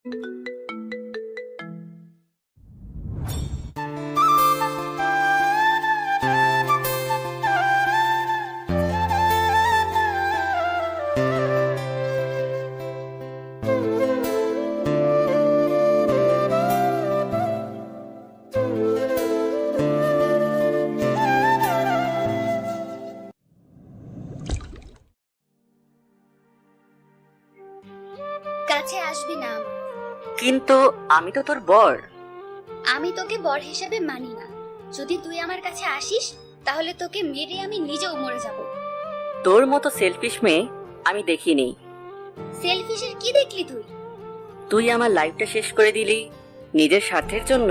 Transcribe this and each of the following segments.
কাছে আসবি না। কিন্তু আমি তো তোর বর। আমি তোকে বর হিসেবে মানি না। যদি তুই আমার কাছে আসিস তাহলে তোকে মেরে আমি নিজেও মরে যাব। তোর মতো সেলফিশ মেয়ে আমি দেখিনি। সেলফিশের কি দেখলি তুই? তুই আমার লাইফটা শেষ করে দিলি নিজের স্বার্থের জন্য।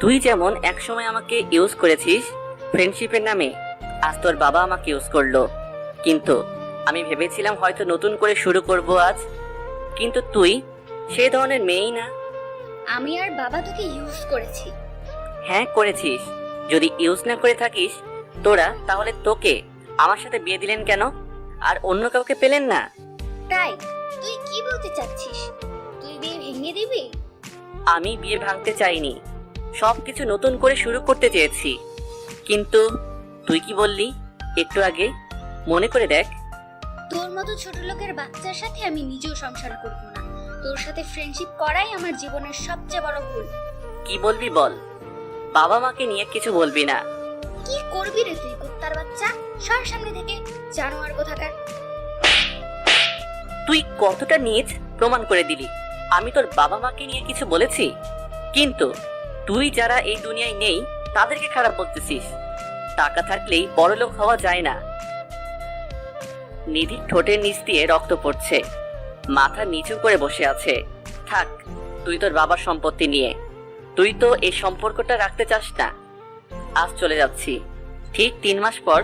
তুই যেমন একসময় আমাকে ইউজ করেছিস ফ্রেন্ডশিপের নামে, আজ তোর বাবা আমাকে ইউজ করলো। কিন্তু আমি ভেবেছিলাম হয়তো নতুন করে শুরু করব আজ। কিন্তু তুই সে ধরনের মেয়েই না। আমি আর বাবা তোকে ইউজ করেছি। হ্যাঁ করেছিস। যদি ইউজ না করে থাকিস তোরা, তাহলে তোকে আমার সাথে বিয়ে দিলেন কেন আর অন্য কাউকে পেলেন না? তাই তুই কি বলতে চাচ্ছিস? তুই বিয়ে ভেঙে দিবি? আমি বিয়ে ভাঙতে চাইনি, সবকিছু নতুন করে শুরু করতে চেয়েছি। কিন্তু তুই কি বললি একটু আগে? মনে করে দেখ। তোর মতো ছোট লোকের বাচ্চার সাথে আমি নিজেও সংসার করব না। তোর সাথে ফ্রেন্ডশিপ করাই আমার জীবনের সবচেয়ে বড় ভুল। কি বলবি বল, বাবা মাকে নিয়ে কিছু বলবি না। কি করবি রে তুই কুত্তার বাচ্চা? সর সামনে থেকে, জানোয়ার কোথাকার। তুই কতটা নীচ প্রমাণ করে দিলি। আমি তোর বাবা মাকে নিয়ে কিছু বলেছি? কিন্তু তুই যারা এই দুনিয়ায় নেই তাদেরকে খারাপ বলতেছিস। টাকা থাকলেই বড়লোক হওয়া যায় না। নিধির ঠোঁটের নিচ দিয়ে রক্ত পড়ছে, মাথা নিচু করে বসে আছে। থাক, তুই তোর বাবার সম্পত্তি নিয়ে। তুই তো এই সম্পর্কটা রাখতে চাস না। আজ চলে যাচ্ছি। ঠিক 3 মাস পর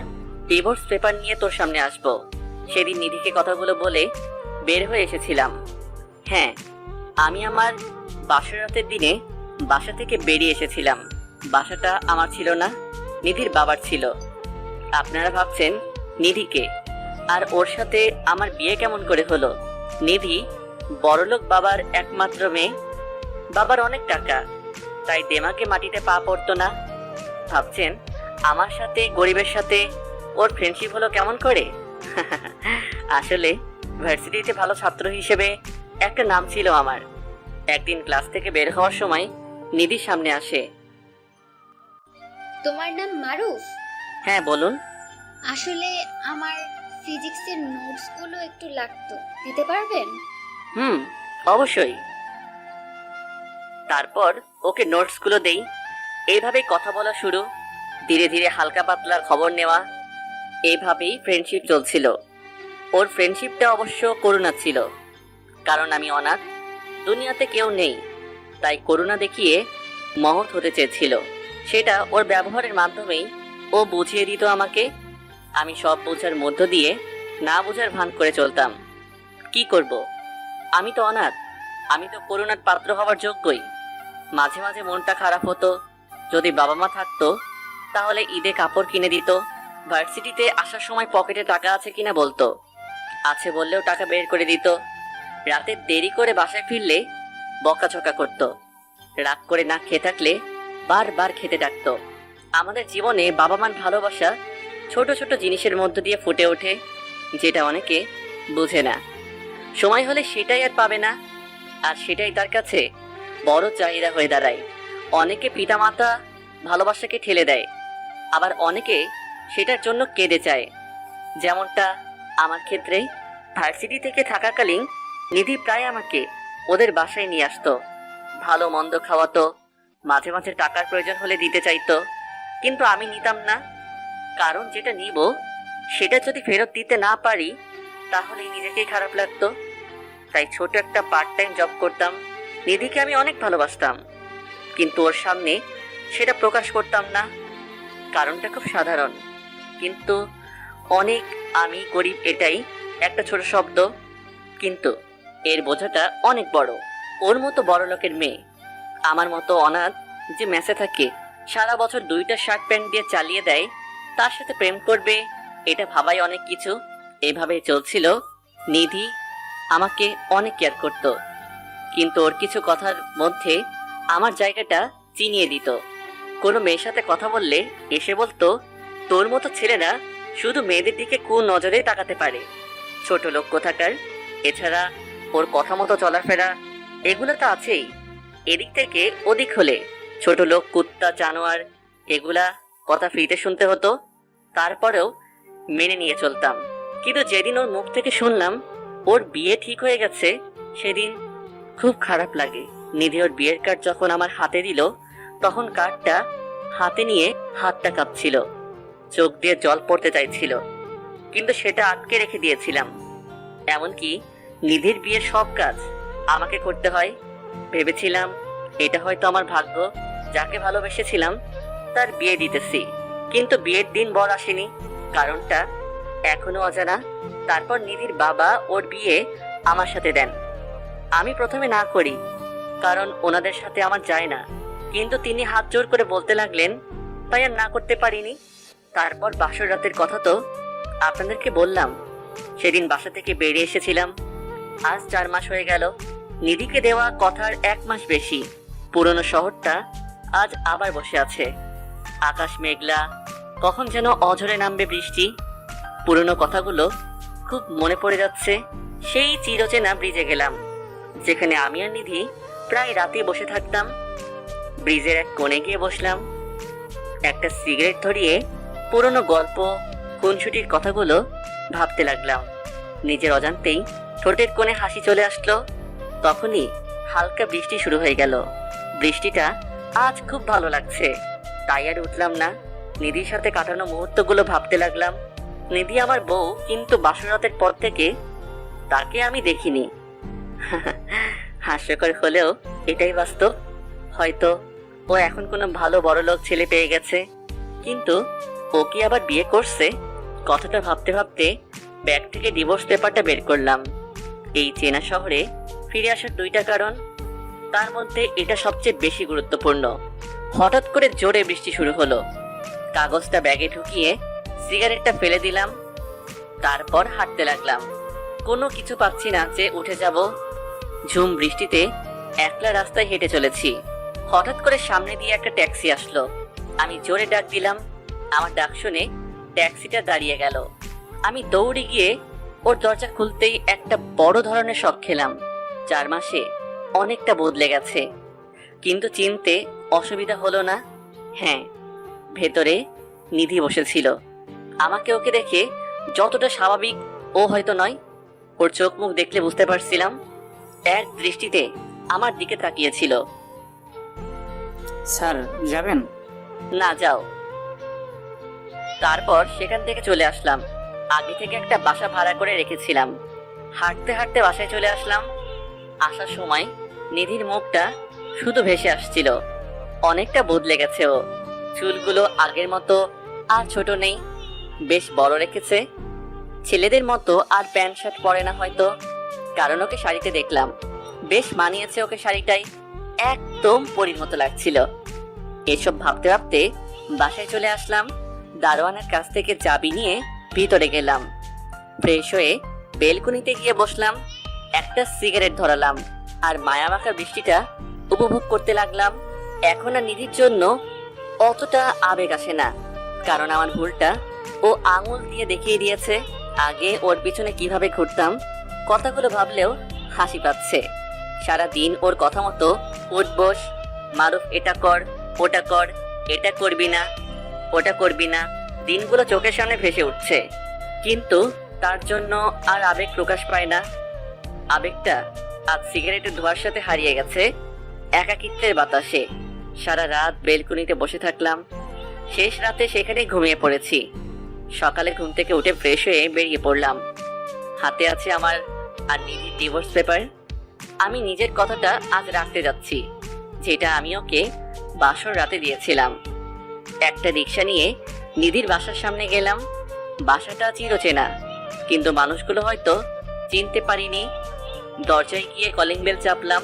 ডিভোর্স পেপার নিয়ে তোর সামনে আসবো। সেদিন নিধিকে কথাগুলো বলে বের হয়ে এসেছিলাম। হ্যাঁ, আমি আমার বাসর রাতের দিনে বাসা থেকে বেরিয়ে এসেছিলাম। বাসাটা আমার ছিল না, নিধির বাবার ছিল। আপনারা ভাবছেন নিধিকে, আর ওর সাথে আমার বিয়ে কেমন করে হলো? নিধি বড়লোক বাবার একমাত্র মেয়ে। বাবার অনেক টাকা, তাই দেমাকে মাটিতে পা পড়তো না। ভাবছেন আমার সাথে গরিবের সাথে ওর ফ্রেন্ডশিপ হলো কেমন করে? আসলে ভার্সিটিতে ভালো ছাত্র হিসেবে একটা নাম ছিল আমার। একদিন ক্লাস থেকে বের হওয়ার সময় নিধির সামনে আসে। তোমার নাম মারুফ? হ্যাঁ বলুন। আসলে আমার ফিজিক্সের নোটস গুলো একটু লাগতো, দিতে পারবেন? অবশ্যই। তারপর ওকে নোটসগুলো দেই। এইভাবে কথা বলা শুরু, ধীরে ধীরে হালকা পাতলা খবর নেওয়া। এইভাবেই ফ্রেন্ডশিপ চলছিল। ওর ফ্রেন্ডশিপটা অবশ্য করুণা ছিল, কারণ আমি অনাথ, দুনিয়াতে কেউ নেই। তাই করুণা দেখিয়ে মহৎ হতে চেয়েছিল। সেটা ওর ব্যবহারের মাধ্যমেই ও বুঝিয়ে দিত আমাকে। আমি সব বোঝার মধ্য দিয়ে না বোঝার ভান করে চলতাম। কি করব, আমি তো অনাথ, আমি তো করুণার পাত্র হওয়ার যোগ্যই। মাঝে মাঝে মনটা খারাপ হতো। যদি বাবা মা থাকতো তাহলে ঈদে কাপড় কিনে দিত। ভার্সিটিতে আসার সময় পকেটে টাকা আছে কিনা বলতো, আছে বললেও টাকা বের করে দিত। রাতে দেরি করে বাসায় ফিরলে বকাঝকা করত। রাগ করে না খেয়ে থাকলে বারবার খেতে ডাকতো। আমাদের জীবনে বাবা মার ভালোবাসা ছোট ছোট জিনিসের মধ্য দিয়ে ফুটে ওঠে, যেটা অনেকে বুঝে না। সময় হলে সেটাই আর পাবে না, আর সেটাই তার কাছে বড় চাহিদা হয়ে দাঁড়ায়। অনেকে পিতামাতা ভালোবাসাকে ঠেলে দেয়, আবার অনেকে সেটার জন্য কেঁদে চায়। যেমনটা আমার ক্ষেত্রে। ভার্সিটি থেকে থাকাকালীন নিধি প্রায় আমাকে ওদের বাসায় নিয়ে আসতো, ভালো মন্দ খাওয়াতো, মাঝে মাঝে টাকার প্রয়োজন হলে দিতে চাইতো। কিন্তু আমি নিতাম না, কারণ যেটা নিব সেটা যদি ফেরত দিতে না পারি তাহলেই নিজেকেই খারাপ লাগতো। তাই ছোট একটা পার্ট টাইম জব করতাম। নিধিকে আমি অনেক ভালোবাসতাম, কিন্তু ওর সামনে সেটা প্রকাশ করতাম না। কারণটা খুব সাধারণ, কিন্তু অনেক আমি গরিব, এটাই একটা ছোট শব্দ, কিন্তু এর বোঝাটা অনেক বড়। ওর মতো বড় লোকের মেয়ে, আমার মতো অনাথ যে মেসে থাকে, সারা বছর 2টা শার্ট প্যান্ট দিয়ে চালিয়ে দেয়, তার সাথে প্রেম করবে, এটা ভাবাই অনেক কিছু। এভাবেই চলছিল। নিধি আমাকে অনেক কেয়ার করত, কিন্তু ওর কিছু কথার মধ্যে আমার জায়গাটা চিনিয়ে দিত। কোনো মেয়ের সাথে কথা বললে এসে বলতো, তোর মতো ছেলেরা শুধু মেয়েদের দিকে কোন নজরে তাকাতে পারে, ছোট লোক কোথাকার। এছাড়া ওর কথা মতো চলাফেরা এগুলো তো আছেই। এদিক থেকে ওদিক হলে ছোট লোক, কুত্তা, জানোয়ার এগুলা কথা ফ্রিতে শুনতে হতো। তারপরেও মেনে নিয়ে চলতাম। কিন্তু যেদিন ওর মুখ থেকে শুনলাম ওর বিয়ে ঠিক হয়ে গেছে, সেদিন খুব খারাপ লাগে। নিধি ওর বিয়ের কার্ড যখন আমার হাতে দিল, তখন কার্ডটা হাতে নিয়ে হাতটা কাঁপছিল, চোখ দিয়ে জল পড়তে চাইছিল, কিন্তু সেটা আটকে রেখে দিয়েছিলাম। এমনকি নিধির বিয়ের সব কাজ আমাকে করতে হয়। ভেবেছিলাম এটা হয়তো আমার ভাগ্য, যাকে ভালোবেসেছিলাম তার বিয়ে দিতেছি। কিন্তু বিয়ের দিন বর আসেনি, কারণটা এখনো অজানা। তারপর নিধির বাবা ওর বিয়ে আমার সাথে দেন। আমি প্রথমে না করি, কারণ ওনাদের সাথে আমার যায় না। কিন্তু তিনি হাত জোর করে বলতে লাগলেন, তাই আর না করতে পারিনি। তারপর বাসর রাতের কথা তো আপনাদেরকে বললাম। সেদিন বাসা থেকে বেরিয়ে এসেছিলাম। আজ 4 মাস হয়ে গেল। নিধিকে দেওয়া কথার 1 মাস বেশি। পুরনো শহরটা আজ আবার বসে আছে। আকাশ মেঘলা, কখন যেন অঝরে নামবে বৃষ্টি। পুরনো কথাগুলো খুব মনে পড়ে যাচ্ছে। সেই চিরচেনা ব্রিজে গেলাম, যেখানে আমি আর নিধি প্রায় রাতে বসে থাকতাম। ব্রিজের এক কোণে গিয়ে বসলাম, একটা সিগারেট ধরিয়ে পুরনো গল্প, খুনসুটির কথাগুলো ভাবতে লাগলাম। নিজের অজান্তেই ঠোঁটের কোণে হাসি চলে আসলো। তখনই হালকা বৃষ্টি শুরু হয়ে গেল। বৃষ্টিটা আজ খুব ভালো লাগছে, তাই আর উঠলাম না। নিধির সাথে কাটানো মুহূর্তগুলো ভাবতে লাগলাম। নিধি আমার বউ, কিন্তু বাসরাতের পর থেকে তাকে আমি দেখিনি। হাস্যকর হলেও এটাই বাস্তব। হয়তো ও এখন কোনো ভালো বড়লোক ছেলে পেয়ে গেছে, কিন্তু ও কি আবার বিয়ে করছে? কথাটা ভাবতে ভাবতে ব্যাগ থেকে ডিভোর্স পেপারটা বের করলাম। এই চেনা শহরে ফিরে আসার 2টা কারণ, তার মধ্যে এটা সবচেয়ে বেশি গুরুত্বপূর্ণ। হঠাৎ করে জোরে বৃষ্টি শুরু হলো। কাগজটা ব্যাগে ঢুকিয়ে সিগারেটটা ফেলে দিলাম। তারপর হাঁটতে লাগলাম। কোনো কিছু পাচ্ছি না যে উঠে যাব। ঝুম বৃষ্টিতে একলা রাস্তায় হেঁটে চলেছি। হঠাৎ করে সামনে দিয়ে একটা ট্যাক্সি আসলো। আমি জোরে ডাক দিলাম। আমার ডাক শুনে ট্যাক্সিটা দাঁড়িয়ে গেল। আমি দৌড়ে গিয়ে ওর দরজা খুলতেই একটা বড় ধরনের শক খেলাম। 4 মাসে অনেকটা বদলে গেছে, কিন্তু চিনতে অসুবিধা হলো না। হ্যাঁ, ভেতরে নিধি বসেছিল। আমাকে ওকে দেখে যতটা স্বাভাবিক ও হয়তো নয়। ওর চোখ মুখ দেখলে বুঝতে পারছিলাম। এক দৃষ্টিতে আমার দিকে তাকিয়েছিল। স্যার যাবেন? না, যাও। তারপর সেখান থেকে চলে আসলাম। আগে থেকে একটা বাসা ভাড়া করে রেখেছিলাম। হাঁটতে হাঁটতে বাসায় চলে আসলাম। আসার সময় নিধির মুখটা শুধু ভেসে আসছিল। অনেকটা বদলে গেছে ও। চুলগুলো আগের মতো আর ছোট নেই, বেশ বড় রেখেছে। ছেলেদের মতো আর প্যান্ট শার্ট পরে না হয়তো, কারণ ওকে শাড়িতে দেখলাম। বেশ মানিয়েছে ওকে শাড়িটাই, একদম পরীর মতো লাগছিল। এসব ভাবতে ভাবতে বাসায় চলে আসলাম। দারোয়ানের কাছ থেকে চাবি নিয়ে ভিতরে গেলাম। ফ্রেশ হয়ে বেলকনিতে গিয়ে বসলাম। একটা সিগারেট ধরালাম আর মায়ামাখা বৃষ্টিটা উপভোগ করতে লাগলাম। এখন আর নিধির জন্য অতটা আবেগ আসে না, কারণ আমার ভুলটা ও আঙুল দিয়ে দেখিয়ে দিয়েছে। আগে ওর পিছনে কিভাবে ঘুরতাম, কথাগুলো ভাবলেও হাসি পাচ্ছে। সারাদিন ওর কথা মতো উঠ বস, মারুফ এটা কর, ওটা কর, এটা করবি না, ওটা করবি না, দিনগুলো চোখের সামনে ভেসে উঠছে, কিন্তু তার জন্য আর আবেগ প্রকাশ পায় না। আবেগটা আজ সিগারেটের ধোঁয়ার সাথে হারিয়ে গেছে একাকিত্বের বাতাসে। সারা রাত বেলকনিতে বসে থাকলাম। শেষ রাতে সেখানে ঘুমিয়ে পড়েছি। সকালে ঘুম থেকে উঠে ফ্রেশ হয়ে বেরিয়ে পড়লাম। হাতে আছে আমার আর নিধির ডিভোর্স পেপার। আমি নিজের কথাটা আজ রাখতে যাচ্ছি, যেটা আমি ওকে বাসর রাতে দিয়েছিলাম। একটা রিক্সা নিয়ে নিধির বাসার সামনে গেলাম। বাসাটা চিরচেনা, কিন্তু মানুষগুলো হয়তো চিনতে পারিনি। দরজায় গিয়ে কলিং বেল চাপলাম।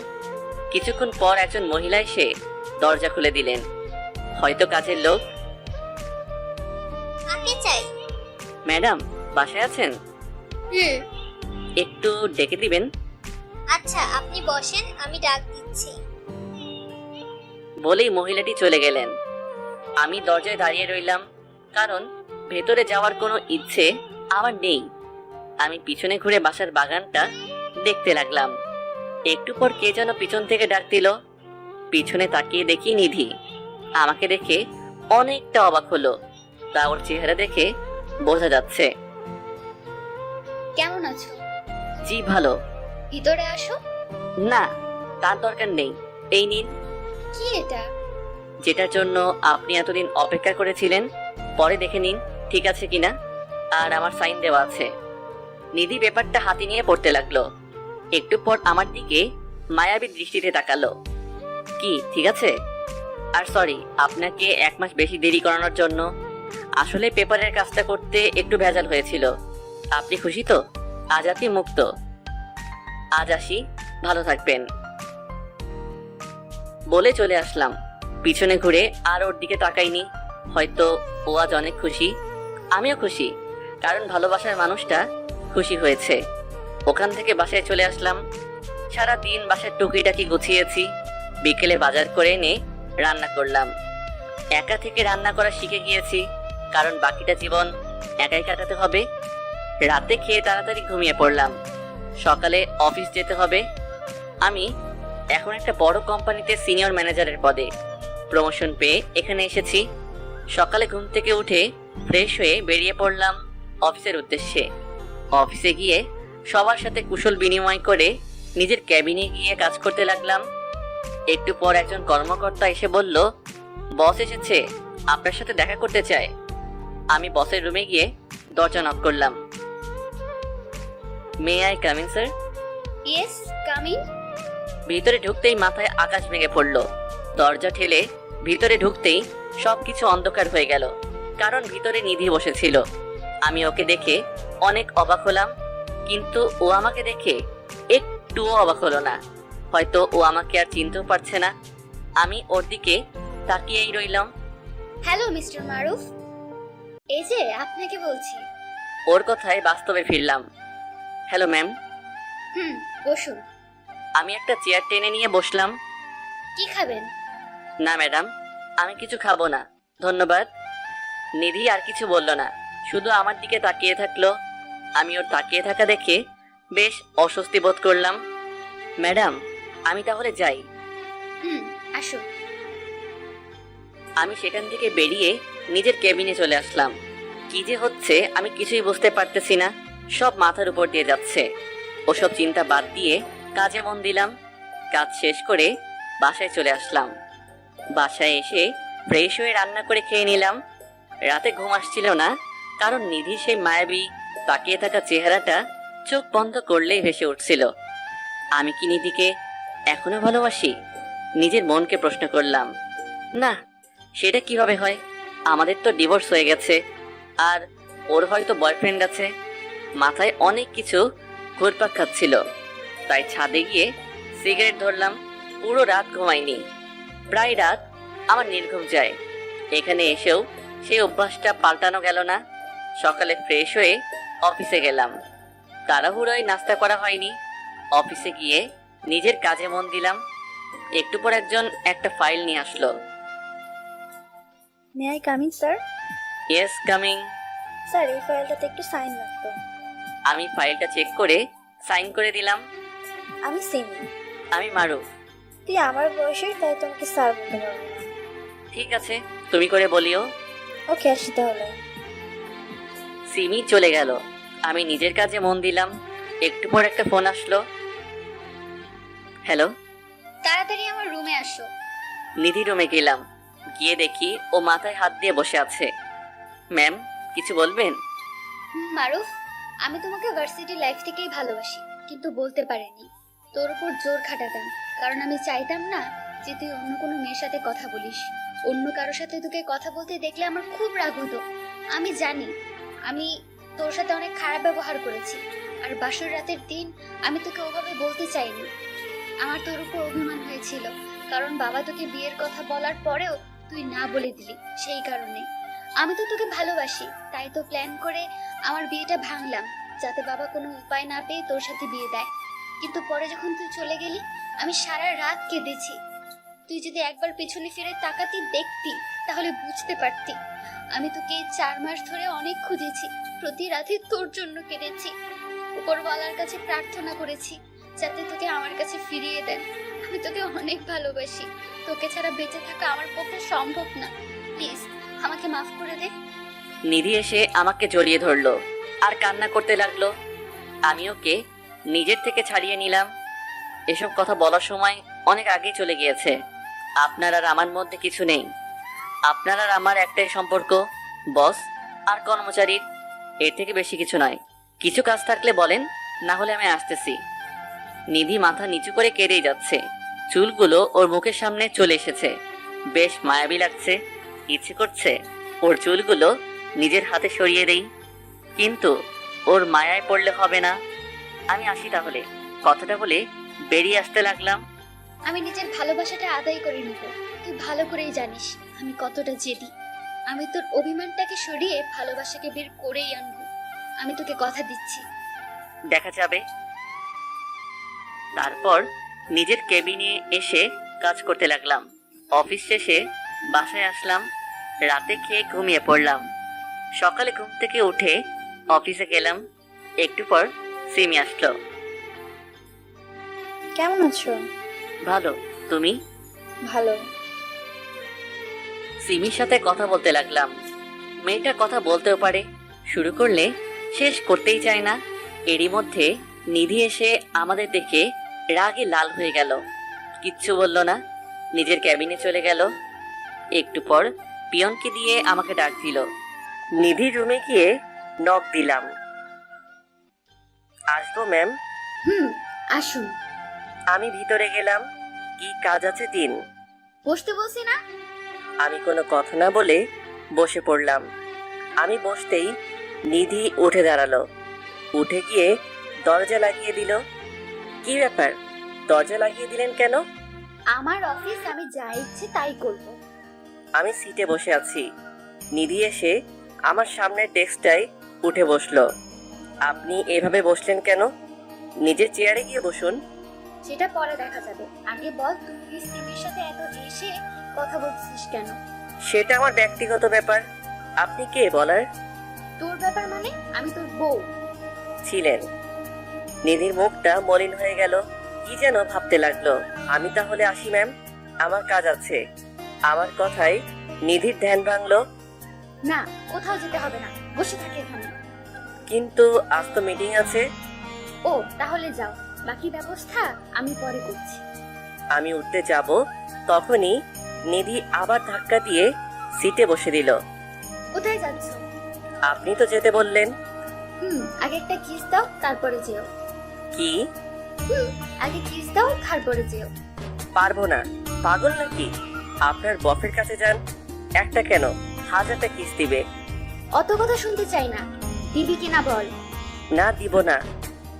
কিছুক্ষণ পর একজন মহিলা এসে দরজা খুলে দিলেন। হয়তো কাজের লোক। কাকে চাই? ম্যাডাম বাসায় আছেন? হুম। একটু ডেকে দিবেন। আচ্ছা আপনি বসেন, আমি ডাক দিচ্ছি। বলেই মহিলাটি চলে গেলেন। আমি দরজায় দাঁড়িয়ে রইলাম, কারণ ভেতরে যাওয়ার কোনো ইচ্ছে আমার নেই। আমি পিছনে ঘুরে বাসার বাগানটা দেখতে লাগলাম। একটু পর কে যেন পিছন থেকে ডাক দিল। পিছনে তাকিয়ে দেখি নিধি। আমাকে দেখে অনেকটা অবাক হলো, তা ওর চেহারা দেখে বোঝা যাচ্ছে। কেমন আছো? জি ভালো। ভিতরে আসো। না, তার দরকার নেই, এই নিন। কি এটা? যেটার জন্য আপনি এতদিন অপেক্ষা করেছিলেন, পরে দেখে নিন ঠিক আছে কিনা, আর আমার সাইন দেওয়া আছে। নিধি পেপারটা হাতে নিয়ে পড়তে লাগলো। একটু পর আমার দিকে মায়াবী দৃষ্টিতে তাকালো। কি ঠিক আছে? আর সরি আপনাকে 1 মাস বেশি দেরি করানোর জন্য। আসলে পেপারের কাজটা করতে একটু ভেজাল হয়েছিল। আপনি খুশি তো? আজ আপনি মুক্ত। আজ আসি, ভালো থাকবেন। বলে চলে আসলাম। পিছনে ঘুরে আর ওর দিকে তাকাইনি। হয়তো ও আজ অনেক খুশি, আমিও খুশি, কারণ ভালোবাসার মানুষটা খুশি হয়েছে। ওখান থেকে বাসায় চলে আসলাম। সারা দিন বাসার টুকিটাকি গুছিয়েছি। বিকেলে বাজার করে এনে রান্না করলাম। একা থেকে রান্না করা শিখে গিয়েছি, কারণ বাকিটা জীবন একাই কাটাতে হবে। রাতে খেয়ে তাড়াতাড়ি ঘুমিয়ে পড়লাম। সকালে অফিস যেতে হবে। আমি এখন একটা বড় কোম্পানিতে সিনিয়র ম্যানেজারের পদে প্রমোশন পেয়ে এখানে এসেছি। সকালে ঘুম থেকে উঠে ফ্রেশ হয়ে বেরিয়ে পড়লাম অফিসের উদ্দেশ্যে। অফিসে গিয়ে সবার সাথে কুশল বিনিময় করে নিজের ক্যাবিনে গিয়ে কাজ করতে লাগলাম। একটু পর একজন কর্মকর্তা এসে বলল, বস এসেছে, আপনার সাথে দেখা করতে চায়। আমি বসের রুমে গিয়ে দরজা নক করলাম। May I come in sir? Yes, come in. ভিতরে ঢুকতেই মাথায় আকাশ ভেঙে পড়লো। দরজা ঠেলে ভিতরে ঢুকতেই সবকিছু অন্ধকার হয়ে গেল, কারণ ভিতরে নিধি বসেছিল। আমি ওকে দেখে অনেক অবাক হলাম, কিন্তু ও আমাকে দেখে একটুও অবাক হলো না। হয়তো ও আমাকে আর চিনতেও পারছে না। আমি ওর দিকে তাকিয়েই রইলাম। হ্যালো মিস্টার মারুফ, এই যে আপনাকে বলছি। ওর কথায় বাস্তবে ফিরলাম। Hello ma'am. বসুন। আমি একটা চেয়ার টেনে নিয়ে বসলাম। কি খাবেন? না ম্যাডাম, আমি কিছু খাবো না, ধন্যবাদ। নিধি আর কিছু বলল না, শুধু আমার দিকে তাকিয়ে থাকলো। আমি ওর তাকিয়ে থাকা দেখে বেশ অস্বস্তি বোধ করলাম। ম্যাডাম, আমি তাহলে যাই। আসুন। আমি সেখান থেকে বেরিয়ে নিজের কেবিনে চলে আসলাম। কি যে হচ্ছে আমি কিছুই বুঝতে পারতেছি না, সব মাথার উপর দিয়ে যাচ্ছে। ওসব চিন্তা বাদ দিয়ে কাজে মন দিলাম। কাজ শেষ করে বাসায় চলে আসলাম। বাসায় এসে ফ্রেশ হয়ে রান্না করে খেয়ে নিলাম। রাতে ঘুম আসছিল না, কারণ নিধি সেই মায়াবী তাকিয়ে থাকা চেহারাটা চোখ বন্ধ করলেই ভেসে উঠছিল। আমি কি নিধিকে এখনো ভালোবাসি? নিজের মনকে প্রশ্ন করলাম। না, সেটা কিভাবে হয়? আমাদের তো ডিভোর্স হয়ে গেছে, আর ওর হয়তো বয়ফ্রেন্ড আছে। মাথায় অনেক কিছু ঘুরপাক খাচ্ছিল, তাই ছাদে গিয়ে সিগারেট ধরলাম। পুরো রাত ঘুমাইনি, প্রায় রাত আমার নির্ঘুম যায়। এখানে এসেও সেই অভ্যাসটা পাল্টানো গেল না। সকালে ফ্রেশ হয়ে অফিসে গেলাম। তাড়াহুড়োয় নাস্তা করা হয়নি। অফিসে গিয়ে নিজের কাজে মন দিলাম। একটু পর একজন একটা ফাইল নিয়ে আসলো। May I come in sir? Yes, coming. Sir এই ফাইলটাতে একটু সাইন লাগতো। আমি ফাইলটা চেক করে সাইন করে দিলাম। আমি সিমি। আমি মারুফ। তুই আমার বয়সের, তাই তোমাকে স্যার বলতে পারবো না। ঠিক আছে, তুমি করে বলিও। ওকে, আসি তাহলে। সিমি চলে গেল। আমি নিজের কাজে মন দিলাম। একটু পর একটা ফোন আসলো। হ্যালো। তাড়াতাড়ি আমার রুমে আসো। নিধি রুমে গেলাম। গিয়ে দেখি ও মাথায় হাত দিয়ে বসে আছে। ম্যাম, কিছু বলবেন? মারুফ, আমি তোমাকে ভার্সিটি লাইফ থেকেই ভালোবাসি, কিন্তু বলতে পারিনি। তোর উপর জোর খাটাতাম, কারণ আমি চাইতাম না যে তুই অন্য কোনো মেয়ের সাথে কথা বলিস। অন্য কারোর সাথে তোকে কথা বলতে দেখলে আমার খুব রাগ হতো। আমি জানি আমি তোর সাথে অনেক খারাপ ব্যবহার করেছি, আর বাসর রাতের দিন আমি তোকে ওভাবে বলতে চাইনি। আমার তোর উপর অভিমান হয়েছিল, কারণ বাবা তোকে বিয়ের কথা বলার পরেও তুই না বলে দিলি। সেই কারণে আমি তো তোকে ভালোবাসি, তাই তো প্ল্যান করে আমার বিয়েটা ভাঙলাম, যাতে বাবা কোনো উপায় না পেয়ে তোর সাথে বিয়ে দেয়। কিন্তু পরে যখন তুই চলে গেলি আমি সারা রাত কেঁদেছি। তুই যদি একবার পেছনে ফিরে তাকাতি দেখতি তাহলে বুঝতে পারতি আমি তোকে এই 4 মাস ধরে অনেক খুঁজেছি। প্রতি রাতে তোর জন্য কেঁদেছি, উপরওয়ালার কাছে প্রার্থনা করেছি যাতে তোকে আমার কাছে ফিরিয়ে দেন। আমি তোকে অনেক ভালোবাসি, তোকে ছাড়া বেঁচে থাকা আমার পক্ষে সম্ভব না। প্লিজ আমাকে মাফ করে দে। নিধি এসে আমাকে জড়িয়ে ধরলো আর কান্না করতে লাগলো। আমি ওকে নিজের থেকে ছাড়িয়ে নিলাম। এসব কথা বলার সময় অনেক আগেই চলে গিয়েছে। আপনার আর আমার মধ্যে কিছু নেই। আপনার আর আমার একটাই সম্পর্ক, বস আর কর্মচারীর। এর থেকে বেশি কিছু নয়। কিছু কাজ থাকলে বলেন, না হলে আমি আসতেছি। নিধি মাথা নিচু করে কেঁদেই যাচ্ছে। চুলগুলো ওর মুখের সামনে চলে এসেছে। বেশ মায়াবী লাগছে। ইচ্ছে করছে ওর চুলগুলো নিজের হাতে সরিয়ে দেই, কিন্তু ওর মায়ায় পড়লে হবে না। আমি আসি তাহলে, কথাটা বলে বেরিয়ে আসতে লাগলাম। আমি নিজের ভালোবাসাটা আদায় করে নিব। তুই ভালো করেই জানিস আমি কতটা জেদি। আমি তোর অভিমানটাকে সরিয়ে ভালোবাসাকে বের করেই আনবো। আমি তোকে কথা দিচ্ছি। দেখা যাবে। তারপর নিজের কেবিনে এসে কাজ করতে লাগলাম। অফিস শেষে বাসায় আসলাম। রাতে খেয়ে ঘুমিয়ে পড়লাম। সকালে ঘুম থেকে উঠে অফিসে গেলাম। একটু পর সিমি আসলো। কেমন আছো? ভালো, তুমি? ভালো। সিমির সাথে কথা বলতে লাগলাম। মেয়েটা কথা বলতেও পারে, শুরু করলে শেষ করতেই চায় না। এরই মধ্যে নিধি এসে আমাদের দেখে রাগে লাল হয়ে গেল। কিচ্ছু বলল না, নিজের ক্যাবিনে চলে গেল। একটু পর পিয়নকে দিয়ে আমাকে ডাক দিল। নিধির রুমে গিয়ে নক দিলাম। আসবো ম্যাম? আসুন। আমি ভিতরে গেলাম। কি কাজ আছে দিন? বসতে বলছি না? আমি কোনো কথা না বলে বসে পড়লাম। আমি বসতেই নিধি উঠে দাঁড়ালো। উঠে গিয়ে দরজা লাগিয়ে দিল। কি ব্যাপার, দরজা লাগিয়ে দিলেন কেন? আমার অফিস, আমি যা ইচ্ছে তাই করব। আমি সিটে বসে আছি। নিধি এসে আমার সামনের ডেস্কটায় উঠে বসলো। আপনি এভাবে বসলেন কেন? নিজের চেয়ারে গিয়ে বসুন। সেটা পরে দেখা যাবে। আগে বল তুই সিমির সাথে এত এসে কথা বলছিস কেন? সেটা আমার ব্যক্তিগত ব্যাপার। আপনি কে বলার? তোর ব্যাপার মানে? আমি তোর বউ। ছিলেন। নিধির মুখটা মলিন হয়ে গেল। কি যেন ভাবতে লাগলো। আমি তাহলে আসি ম্যাম, আমার কাজ আছে। আমার কথায় নিধির ধ্যান ভাঙলো। না, কোথাও যেতে হবে না, বসে থাকি এখানে। কিন্তু আজ তো মিটিং আছে। ও তাহলে যাও, বাকি ব্যবস্থা আমি পরে করছি। আমি উঠতে যাব, তখনই নিধি আবার ধাক্কা দিয়ে সিটে বসে দিল। কোথায় যাচ্ছ? আপনি তো যেতে বললেন। আগে একটা কিস দাও তারপরে যেও। কি? আগে কিস দাও তারপরে যেও। পারবো না, পাগল নাকি? আপনার বফের কাছে যান। একটা কেন, 1000টা কিস দিবে। অত কথা শুনতে চাই না, দিবি কিনা বল। না, দিব না।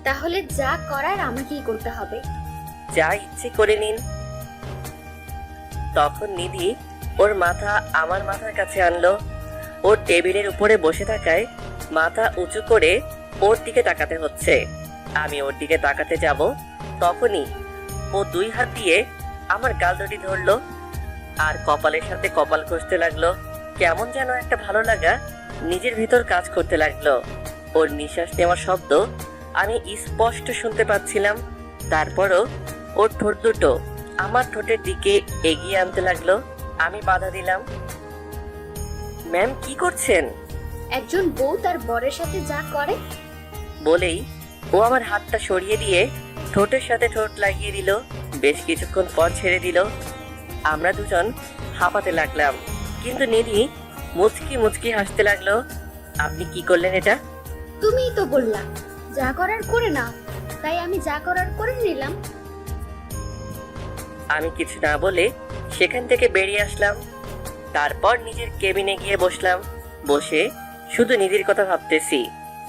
তাহলে যা করার আমাকেই করতে হবে। যা ইচ্ছে করে নিন। তখন নিধি ওর মাথা আমার মাথার কাছে আনলো। ওর টেবিলের উপরে বসে থাকায় মাথা উঁচু করে ওর দিকে তাকাতে হচ্ছে। আমি ওর দিকে তাকাতে যাব, তখনই ও 2 হাত দিয়ে আমার গাল দুটি ধরলো আর কপালের সাথে কপাল ঘষতে লাগলো। কেমন যেন একটা ভালো লাগা নিজের ভিতর কাজ করতে লাগলো। ওর নিঃশ্বাস নেওয়ার শব্দ আমি স্পষ্ট শুনতে পাচ্ছিলাম। তারপরও ওর ঠোঁট দুটো আমার ঠোঁটের দিকে এগিয়ে আনতে লাগলো। আমি বাধা দিলাম। ম্যাম, কি করছেন? একজন বউ তার বরের সাথে যা করে। বলেই ও আমার হাতটা সরিয়ে দিয়ে ঠোঁটের সাথে ঠোঁট লাগিয়ে দিল। বেশ কিছুক্ষণ পর ছেড়ে দিল। আমরা দুজন হাঁপাতে লাগলাম, কিন্তু নিধি মুচকি মুচকি হাসতে লাগলো। আপনি কি করলেন এটা? তুমিই তো বললা যা করার করে নাও, তাই আমি যা করার করে নিলাম। আমি কিছু না বলে সেখান থেকে বেরিয়ে আসলাম। তারপর নিজের কেবিনে গিয়ে বসলাম। বসে শুধু নিধির কথা ভাবতেছি।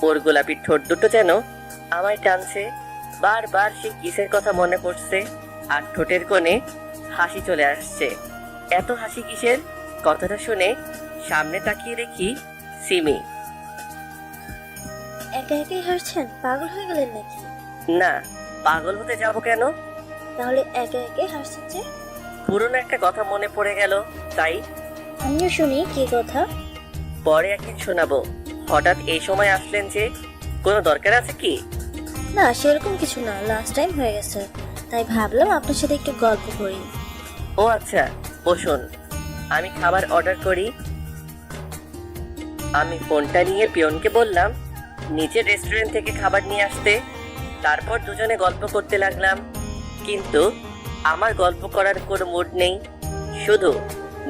ওর গোলাপি ঠোঁট দুটো যেন আমায় টানছে। বারবার সেই কিসের কথা মনে পড়ছে আর ঠোঁটের কোণে হাসি চলে আসছে। এত হাসি কিসের? কথাটা শুনে সামনে তাকিয়ে দেখি সিমি। একা একাই হাসছেন? পাগল হয়ে গেলেন নাকি? না, পাগল হতে যাব কেন? তাহলে একে একে হাসছেন যে? পুরনো একটা কথা মনে পড়ে গেল, তাই। আমিও শুনি কি কথা। পরে একদিন শোনাবো। হঠাৎ এই সময় আসলেন যে, কোনো দরকার আছে কি? না, সেরকম কিছু না, লাস্ট টাইম হয়ে গেছে, তাই ভাবলাম আপনার সাথে একটু গল্প করি। ও আচ্ছা, বসুন, আমি খাবার অর্ডার করি। আমি ফোনটা নিয়ে পিয়নকে বললাম নিচের রেস্টুরেন্ট থেকে খাবার নিয়ে আসতে। তারপর দুজনে গল্প করতে লাগলাম, কিন্তু আমার গল্প করার কোনো মুড নেই। শুধু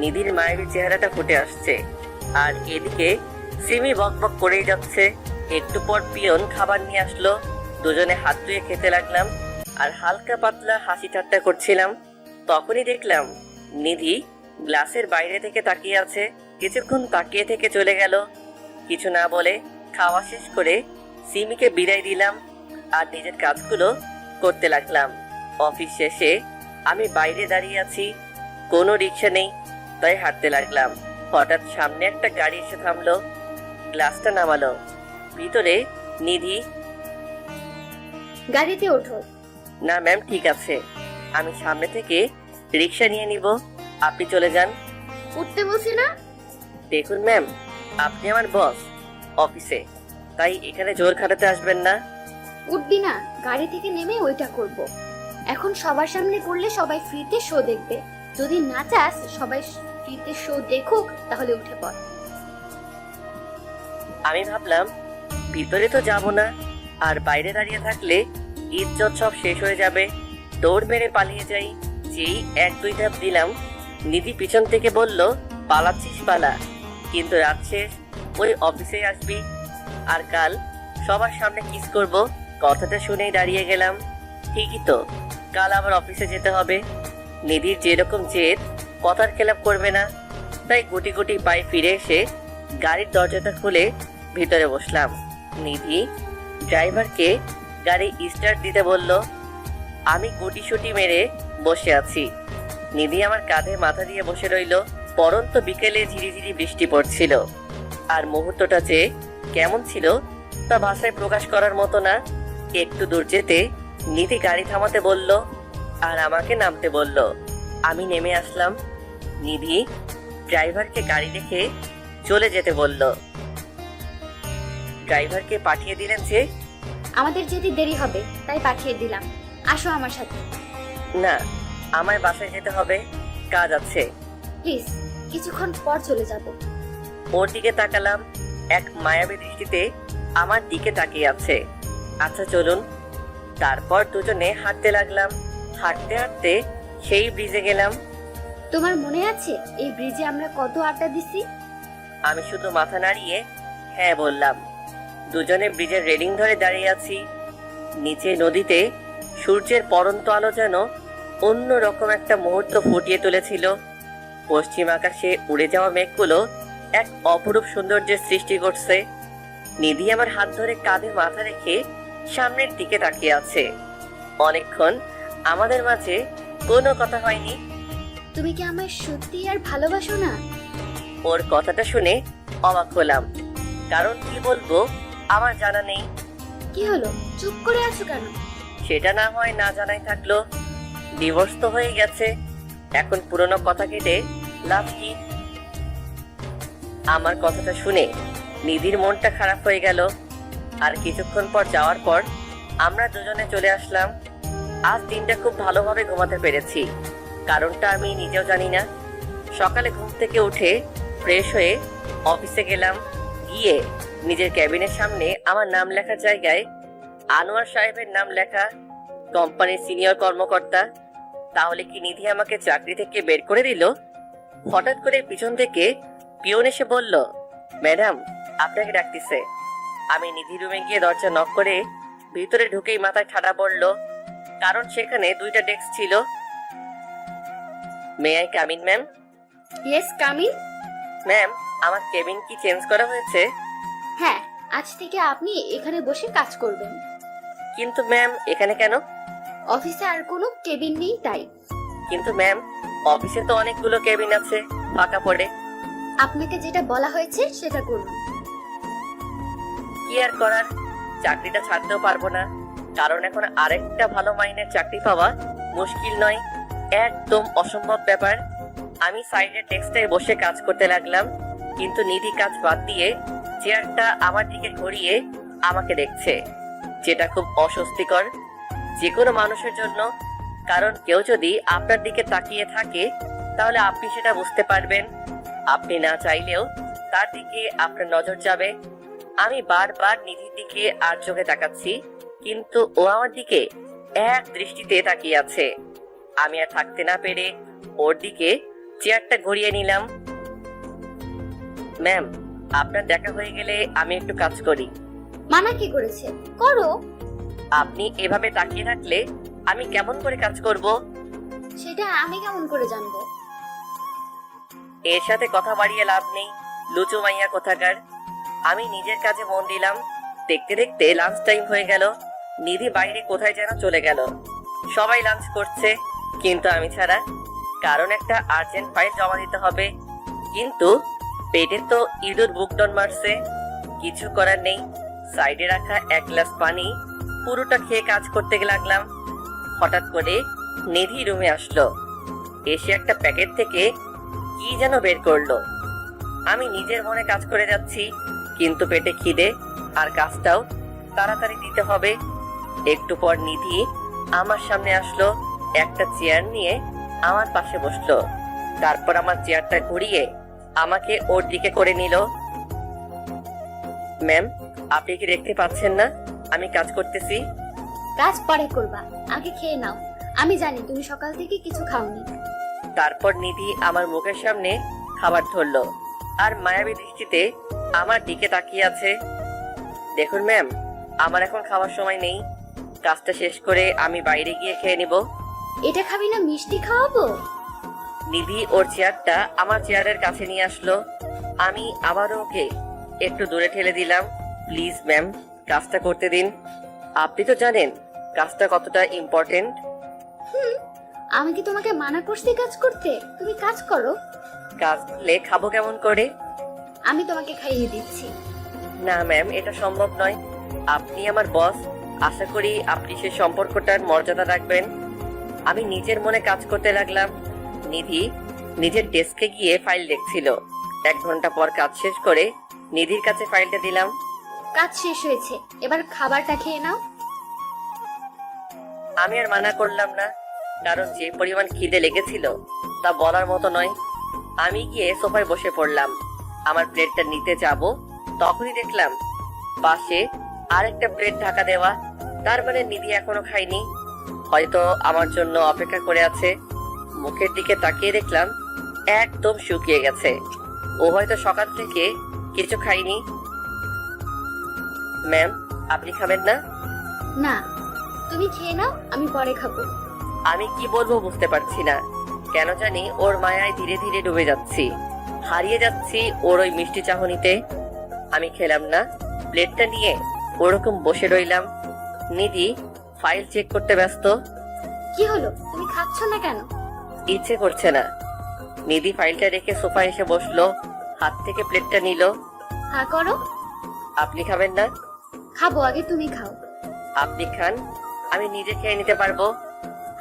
নিধির মায়ের চেহারাটা ফুটে আসছে, আর এদিকে সিমি বকবক করেই যাচ্ছে। একটু পর পিয়ন খাবার নিয়ে আসলো, দুজনে হাত ধুয়ে খেতে লাগলাম আর হালকা পাতলা হাসি ঠাট্টা করছিলাম। তখনই দেখলাম নিধি গ্লাসের বাইরে থেকে তাকিয়ে আছে। কিছুক্ষণ তাকিয়ে থেকে চলে গেল। কিছু না বলে খাওয়া শেষ করে সিমিকে বিদায় দিলাম আর নিজের কাজগুলো করতে লাগলাম। অফিস শেষে আমি বাইরে দাঁড়িয়ে আছি, কোনো রিক্সা নেই, তাই হাঁটতে লাগলাম। হঠাৎ সামনে একটা গাড়ি এসে থামলো, গ্লাসটা নামালো। ভিতরে নিধি। গাড়িতে ওঠো। না ম্যাম, ঠিক আছে, আমি সামনে থেকে রিক্সা নিয়ে নিব, আপনি চলে যান। উঠতে বলছি না? দেখুন ম্যাম, আপনি আমার বস অফিসে, তাই এখানে জোর খাটাতে আসবেন না। উঠবি না? গাড়ি থেকে নেমে ওইটা করব। এখন সবার সামনে করলে সবাই ফ্রিতে শো দেখবে। যদি না চাস সবাই ফ্রিতে শো দেখুক, তাহলে উঠে পড়। আমি ভাবলাম ভিতরে তো যাব না, আর বাইরে দাঁড়িয়ে থাকলে ইজ্জত সব শেষ হয়ে যাবে, দৌড় মেরে পালিয়ে যাই। যেই এক দুই ধাপ দিলাম, নিধি পিছন থেকে বলল পালাচ্ছিস পালা, কিন্তু রাত শেষ, ওই অফিসে আসবি, আর কাল সবার সামনে কিস করব। কথাটা শুনেই দাঁড়িয়ে গেলাম। ঠিকই তো, কাল আবার অফিসে যেতে হবে। নিধির যেরকম জেদ, কথার খেলাপ করবে না, তাই গুটি গুটি পায়ে ফিরে এসে গাড়ির দরজাটা খুলে ভিতরে বসলাম। নিধি ড্রাইভারকে গাড়ি স্টার্ট দিতে বলল। আমি গুটিসুটি মেরে বসে আছি। নিধি আমার কাঁধে মাথা দিয়ে বসে রইল। পরন্ত বিকেলে ঝিরিঝিরি বৃষ্টি পড়ছিল, আর মুহূর্তটা যে কেমন ছিল তা ভাষায় প্রকাশ করার মতো না। একটু দূর যেতে নিধি গাড়ি থামাতে বলল আর আমাকে নামতে বলল। আমি নেমে আসলাম। নিধি ড্রাইভারকে গাড়ি রেখে চলে যেতে বলল। ড্রাইভারকে পাঠিয়ে দিলেন যে। আমাদের যেতে দেরি হবে, তাই পাঠিয়ে দিলাম। আসো আমার সাথে। না, আমার বাসায় যেতে হবে, কাজ আছে। প্লিজ, কিছুক্ষণ পর চলে যাব। ওর দিকে তাকালাম, এক মায়াবী দৃষ্টিতে আমার দিকে তাকিয়ে আছে। আচ্ছা চলুন। তারপর দুজনে হাঁটতে লাগলাম। হাঁটতে হাঁটতে সেই ব্রিজে গেলাম। তোমার মনে আছে এই ব্রিজে আমরা কত আড্ডা দিছি? আমি শুধু মাথা নাড়িয়ে হ্যাঁ বললাম। দুজনে ব্রিজের রেলিং ধরে দাঁড়িয়ে আছি। নিচে নদীতে সূর্যের পরন্ত আলো যেন অন্য রকম একটা মুহূর্ত ফুটিয়ে তুলেছিল। পশ্চিম আকাশে উড়ে যাওয়া মেঘগুলো এক অপরূপ সৌন্দর্যের সৃষ্টি করছে। নিধি আমার হাত ধরে কাঁধে মাথা রেখে সামনের দিকে তাকিয়ে আছে। অনেকক্ষণ আমাদের মাঝে কোনো কথা হয়নি। তুমি কি আমায় সত্যি আর ভালোবাসো না? ওর কথাটা শুনে অবাক হলাম, কারণ কি বলবো আমার জানা নেই। কি হলো, চুপ করে আছো কেন? সেটা না হয় না জানাই থাকলো, ডিভোর্স তো হয়ে গেছে, এখন পুরনো কথা কেটে লাভ কি? আমার কথাটা শুনে নিধির মনটা খারাপ হয়ে গেল। আর কিছুক্ষণ পর যাওয়ার পর আমরা দুজনে চলে আসলাম। আজ দিনটা খুব ভালোভাবে ঘুমাতে পেরেছি, কারণটা আমি নিজেও জানি না। সকালে ঘুম থেকে উঠে ফ্রেশ হয়ে অফিসে গেলাম। গিয়ে নিজের ক্যাবিনের সামনে আমার নাম লেখার জায়গায় আনোয়ার সাহেবের নাম লেখা, কোম্পানির সিনিয়র কর্মকর্তা। তাহলে কি নিধি আমাকে চাকরি থেকে বের করে দিল? হঠাৎ করে পিছন থেকে পিয়ন এসে বলল, ম্যাডাম আপনাকে ডাকতেছে। আমি নিধি রুমে গিয়ে দরজা নক করে ভিতরে ঢুকেই মাথায় ঠাডা পড়লো, কারণ সেখানে দুইটা ডেস্ক ছিল। May I come in ma'am? Yes, coming. Ma'am, আমার কেবিন কি চেঞ্জ করা হয়েছে? হ্যাঁ, আজ থেকে আপনি এখানে বসে কাজ করবেন। কিন্তু ম্যাম, এখানে কেন? অফিসে আর কোনো কেবিন নেই, তাই। কিন্তু ম্যাম, অফিসে তো অনেকগুলো কেবিন আছে ফাঁকা পড়ে। আপনাকে যেটা বলা হয়েছে সেটা করুন। কি আর করার, চাকরিটা ছাড়তেও পারবো না, কারণ এখন আরেকটা ভালো মাইনের চাকরি পাওয়া মুশকিল নয়, একদম অসম্ভব ব্যাপার। আমি সাইডে ডেস্কটায় বসে কাজ করতে লাগলাম, কিন্তু নিধি কাজ বাদ দিয়ে চেয়ারটা আমার দিকে ঘুরিয়ে আমাকে দেখছে, যেটা খুব অস্বস্তিকর যে কোনো মানুষের জন্য। কারণ কেউ যদি আপনার দিকে তাকিয়ে থাকে তাহলে আপনি সেটা বুঝতে পারবেন, আপনি না চাইলেও তার দিকে আপনার নজর যাবে। আমি বারবার নিধির দিকে আর চোখে তাকাচ্ছি, কিন্তু ও আমার দিকে এক দৃষ্টিতে তাকিয়ে আছে। আমি আর থাকতে না পেরে ওর দিকে চেয়ারটা ঘুরিয়ে নিলাম। ম্যাম, আপনার দেখা হয়ে গেলে আমি একটু কাজ করি। মানা কি করেছে? করো। আপনি এভাবে তাকিয়ে থাকলে আমি কেমন করে কাজ করব? সেটা আমি কেমন করে জানবো? এর সাথে কথা বাড়িয়ে লাভ নেই, লুচু মাইয়া কোথাকার। আমি নিজের কাজে মন দিলাম। দেখতে দেখতে লাঞ্চ টাইম হয়ে গেল। নিধি বাইরে কোথায় যেন চলে গেল। সবাই লাঞ্চ করছে, কিন্তু আমি ছাড়া। কারণ একটা আর্জেন্ট ফাইল জমা দিতে হবে। কিন্তু পেটে তো ইঁদুর বুকডন মারছে, কিছু করার নেই। সাইডে রাখা এক গ্লাস পানি পুরোটা খেয়ে কাজ করতে লাগলাম। হঠাৎ করে নিধি রুমে আসলো, এসে একটা প্যাকেট থেকে কি যেন বের করলো। আমি নিজের মনে কাজ করে যাচ্ছি, কিন্তু পেটে খিদে, আর কাজটাও তাড়াতাড়ি দিতে হবে। একটু পর নিধি আমার সামনে আসলো, একটা চেয়ার নিয়ে আমার পাশে বসলো। তারপর আমার চেয়ারটা ঘুরিয়ে আমাকে ওর দিকে করে নিল। ম্যাম, আপনি কি দেখতে পাচ্ছেন না আমি কাজ করতেছি? কাজ পরে করবা, আগে খেয়ে নাও। আমি জানি তুমি সকাল থেকে কিছু খাওনি। তারপর নিধি আমার মুখের সামনে খাবার ধরলো আর মায়াবী দৃষ্টিতে আমার দিকে তাকিয়ে আছে। দেখুন ম্যাম, আমার এখন খাওয়ার সময় নেই। কাজটা শেষ করে আমি বাইরে গিয়ে খেয়ে নিব। এটা খাবি না মিষ্টি খাওয়াবো? নিধি ওর চেয়ারটা আমার চেয়ারের কাছে নিয়ে আসলো। আমি আবারও ওকে একটু দূরে ঠেলে দিলাম। প্লিজ ম্যাম, কাজটা করতে দিন। আপনি তো জানেন কাজটা কতটা ইম্পর্টেন্ট। আমি কি তোমাকে মানা করছি কাজ করতে? তুমি কাজ করো। কাজ করলে খাবো কেমন করে? আমি তোমাকে খাইয়ে দিচ্ছি। না ম্যাম, এটা সম্ভব নয়। আপনি আমার বস, আশা করি আপনি সেই সম্পর্কটার মর্যাদা রাখবেন। আমি নিজের মনে কাজ করতে লাগলাম। নিধি নিজের ডেস্কে গিয়ে ফাইল দেখছিল। 1 ঘন্টা পর কাজ শেষ করে নিধির কাছে ফাইলটা দিলাম। কাজ শেষ হয়েছে, এবার খাবারটা খেয়ে নাও। আমি আর মানা করলাম না, কারণ যে পরিমাণ খিদে লেগেছিল তা বলার মতো নয়। আমি গিয়ে সোফায় বসে পড়লাম। আমার প্লেটটা নিতে যাব, তখনই দেখলাম পাশে আরেকটা প্লেট ঢাকা দেওয়া। তার মানে নিধি এখনো খায়নি, হয়তো আমার জন্য অপেক্ষা করে আছে। মুখের দিকে তাকিয়ে দেখলাম একদম শুকিয়ে গেছে। ও হয়তো সকাল থেকে কিছু খায়নি। ম্যাম, আপনি খাবেন না? না, তুমি খেয়ে নাও, আমি পরে খাবো। আমি কি বলবো বুঝতে পারছি না। কেন জানি ওর মায়ায় ধীরে ধীরে ডুবে যাচ্ছি, হারিয়ে যাচ্ছি ওর ওই মিষ্টি চাহনিতে। আমি খেলাম না, প্লেটটা নিয়ে ওরকম বসে রইলাম। নিধি ফাইল চেক করতে ব্যস্ত। কি হলো, তুমি খাচ্ছ না কেন? ইচ্ছে করছে না। নিধি ফাইলটা রেখে সোফায় এসে বসলো, হাত থেকে প্লেটটা নিল। হা করো। আপনি খাবেন না? খাবো, আগে তুমি খাও। আপনি খান, আমি নিজে খেয়ে নিতে পারবো।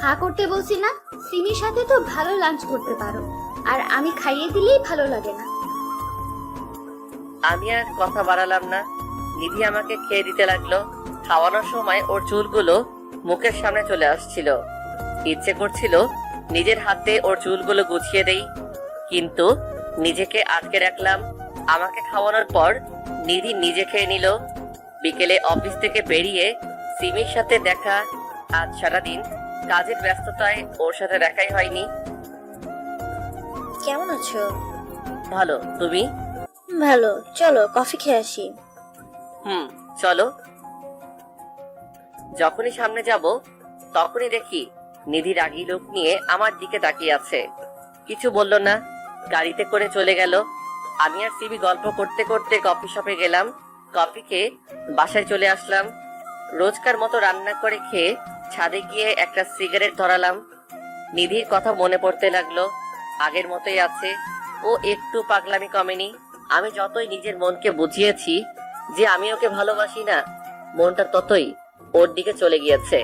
হা করতে বলছি না? সিমির সাথে তো ভালো লাঞ্চ করতে পারো, আর আমি খাইয়ে দিলেই ভালো লাগে না। আমি আর কথা বাড়ালাম না। নিধি আমাকে খেয়ে দিতে লাগলো। খাওয়ানোর সময় ওর চুলগুলো মুখের সামনে চলে আসছিল। ইচ্ছে করছিল নিজের হাতে ওর চুলগুলো গুছিয়ে দেই, কিন্তু নিজেকে আটকে রাখলাম। আমাকে খাওয়ানোর পর নিধি নিজে খেয়ে নিল। বিকেলে অফিস থেকে বেরিয়ে সিমির সাথে দেখা। আজ সারাদিন কাজের ব্যস্ততায় ওর সাথে দেখাই হয়নি। কেমন আছো? ভালো, তুমি? ভালো, চলো কফি খেয়ে আসি। চলো। যখনই সামনে যাব তখনই দেখি নিধি রাগী লোক নিয়ে আমার দিকে তাকিয়ে আছে। কিছু বলল না, গাড়িতে করে চলে গেল। আমি আর সিবি গল্প করতে করতে কফি শপে গেলাম। কফি খেয়ে বাসায় চলে আসলাম। রোজকার মতো রান্না করে খেয়ে ছাদে গিয়ে একটা সিগারেট ধরালাম। নিধির কথা মনে পড়তে লাগলো। আগের মতোই আছে, ও একটু পাগলামি কমেনি। আমি যতই নিজের মনকে বুঝিয়েছি যে আমি ওকে ভালোবাসি না, মনটা ততই ওর দিকে চলে গিয়েছে।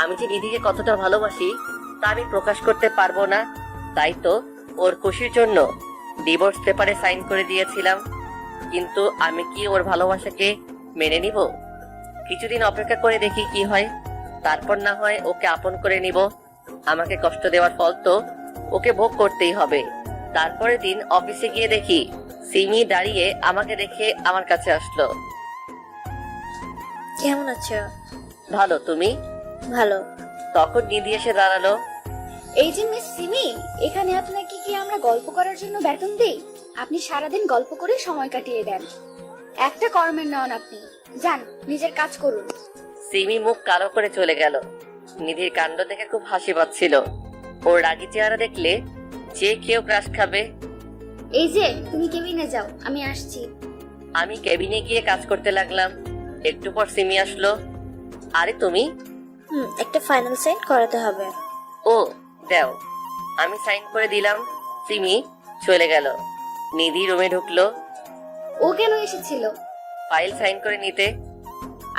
আমি যে নিধিকে কতটা ভালোবাসি তা আমি প্রকাশ করতে পারবো না, তাই তো ওর খুশির জন্য ডিভোর্স পেপারে সাইন করে দিয়েছিলাম। কিন্তু আমি কি ওর ভালোবাসাকে মেনে নিব? কিছুদিন অপেক্ষা করে দেখি কি হয়, তারপর না হয় ওকে আপন করে নিব। আমাকে কষ্ট দেওয়ার ফল তো ওকে ভোগ করতেই হবে। তারপরের দিন অফিসে গিয়ে দেখি সিমি দাঁড়িয়ে আমাকে দেখে আমার কাছে আসলো। কেমন আছো? ভালো, তুমি? ভালো। তখন নিধি এসে দাঁড়ালো। এই যে মিস সিমি, এখানে আপনাকে কি আমরা গল্প করার জন্য বেতন দেই? আপনি সারাদিন গল্প করে সময় কাটিয়ে দেন, একটা কর্মের নন আপনি। যান, নিজের কাজ করুন। সিমি মুখ কালো করে চলে গেল। নিধির কাণ্ড দেখে খুব হাসি পাচ্ছিল। ওর রাগী চেহারা দেখলে যে কেউ ক্রাশ খাবে। এই যে, তুমি কেবিনে যাও, আমি আসছি। আমি কেবিনে গিয়ে কাজ করতে লাগলাম। একটু পর সিমি আসলো। আরে তুমি? একটা ফাইনাল সাইন করাতে হবে। ও দাও। আমি সাইন করে দিলাম। সিমি চলে গেল। নিধি রুমে ঢুকলো। ও কেন এসেছিল? ফাইল সাইন করে নিতে।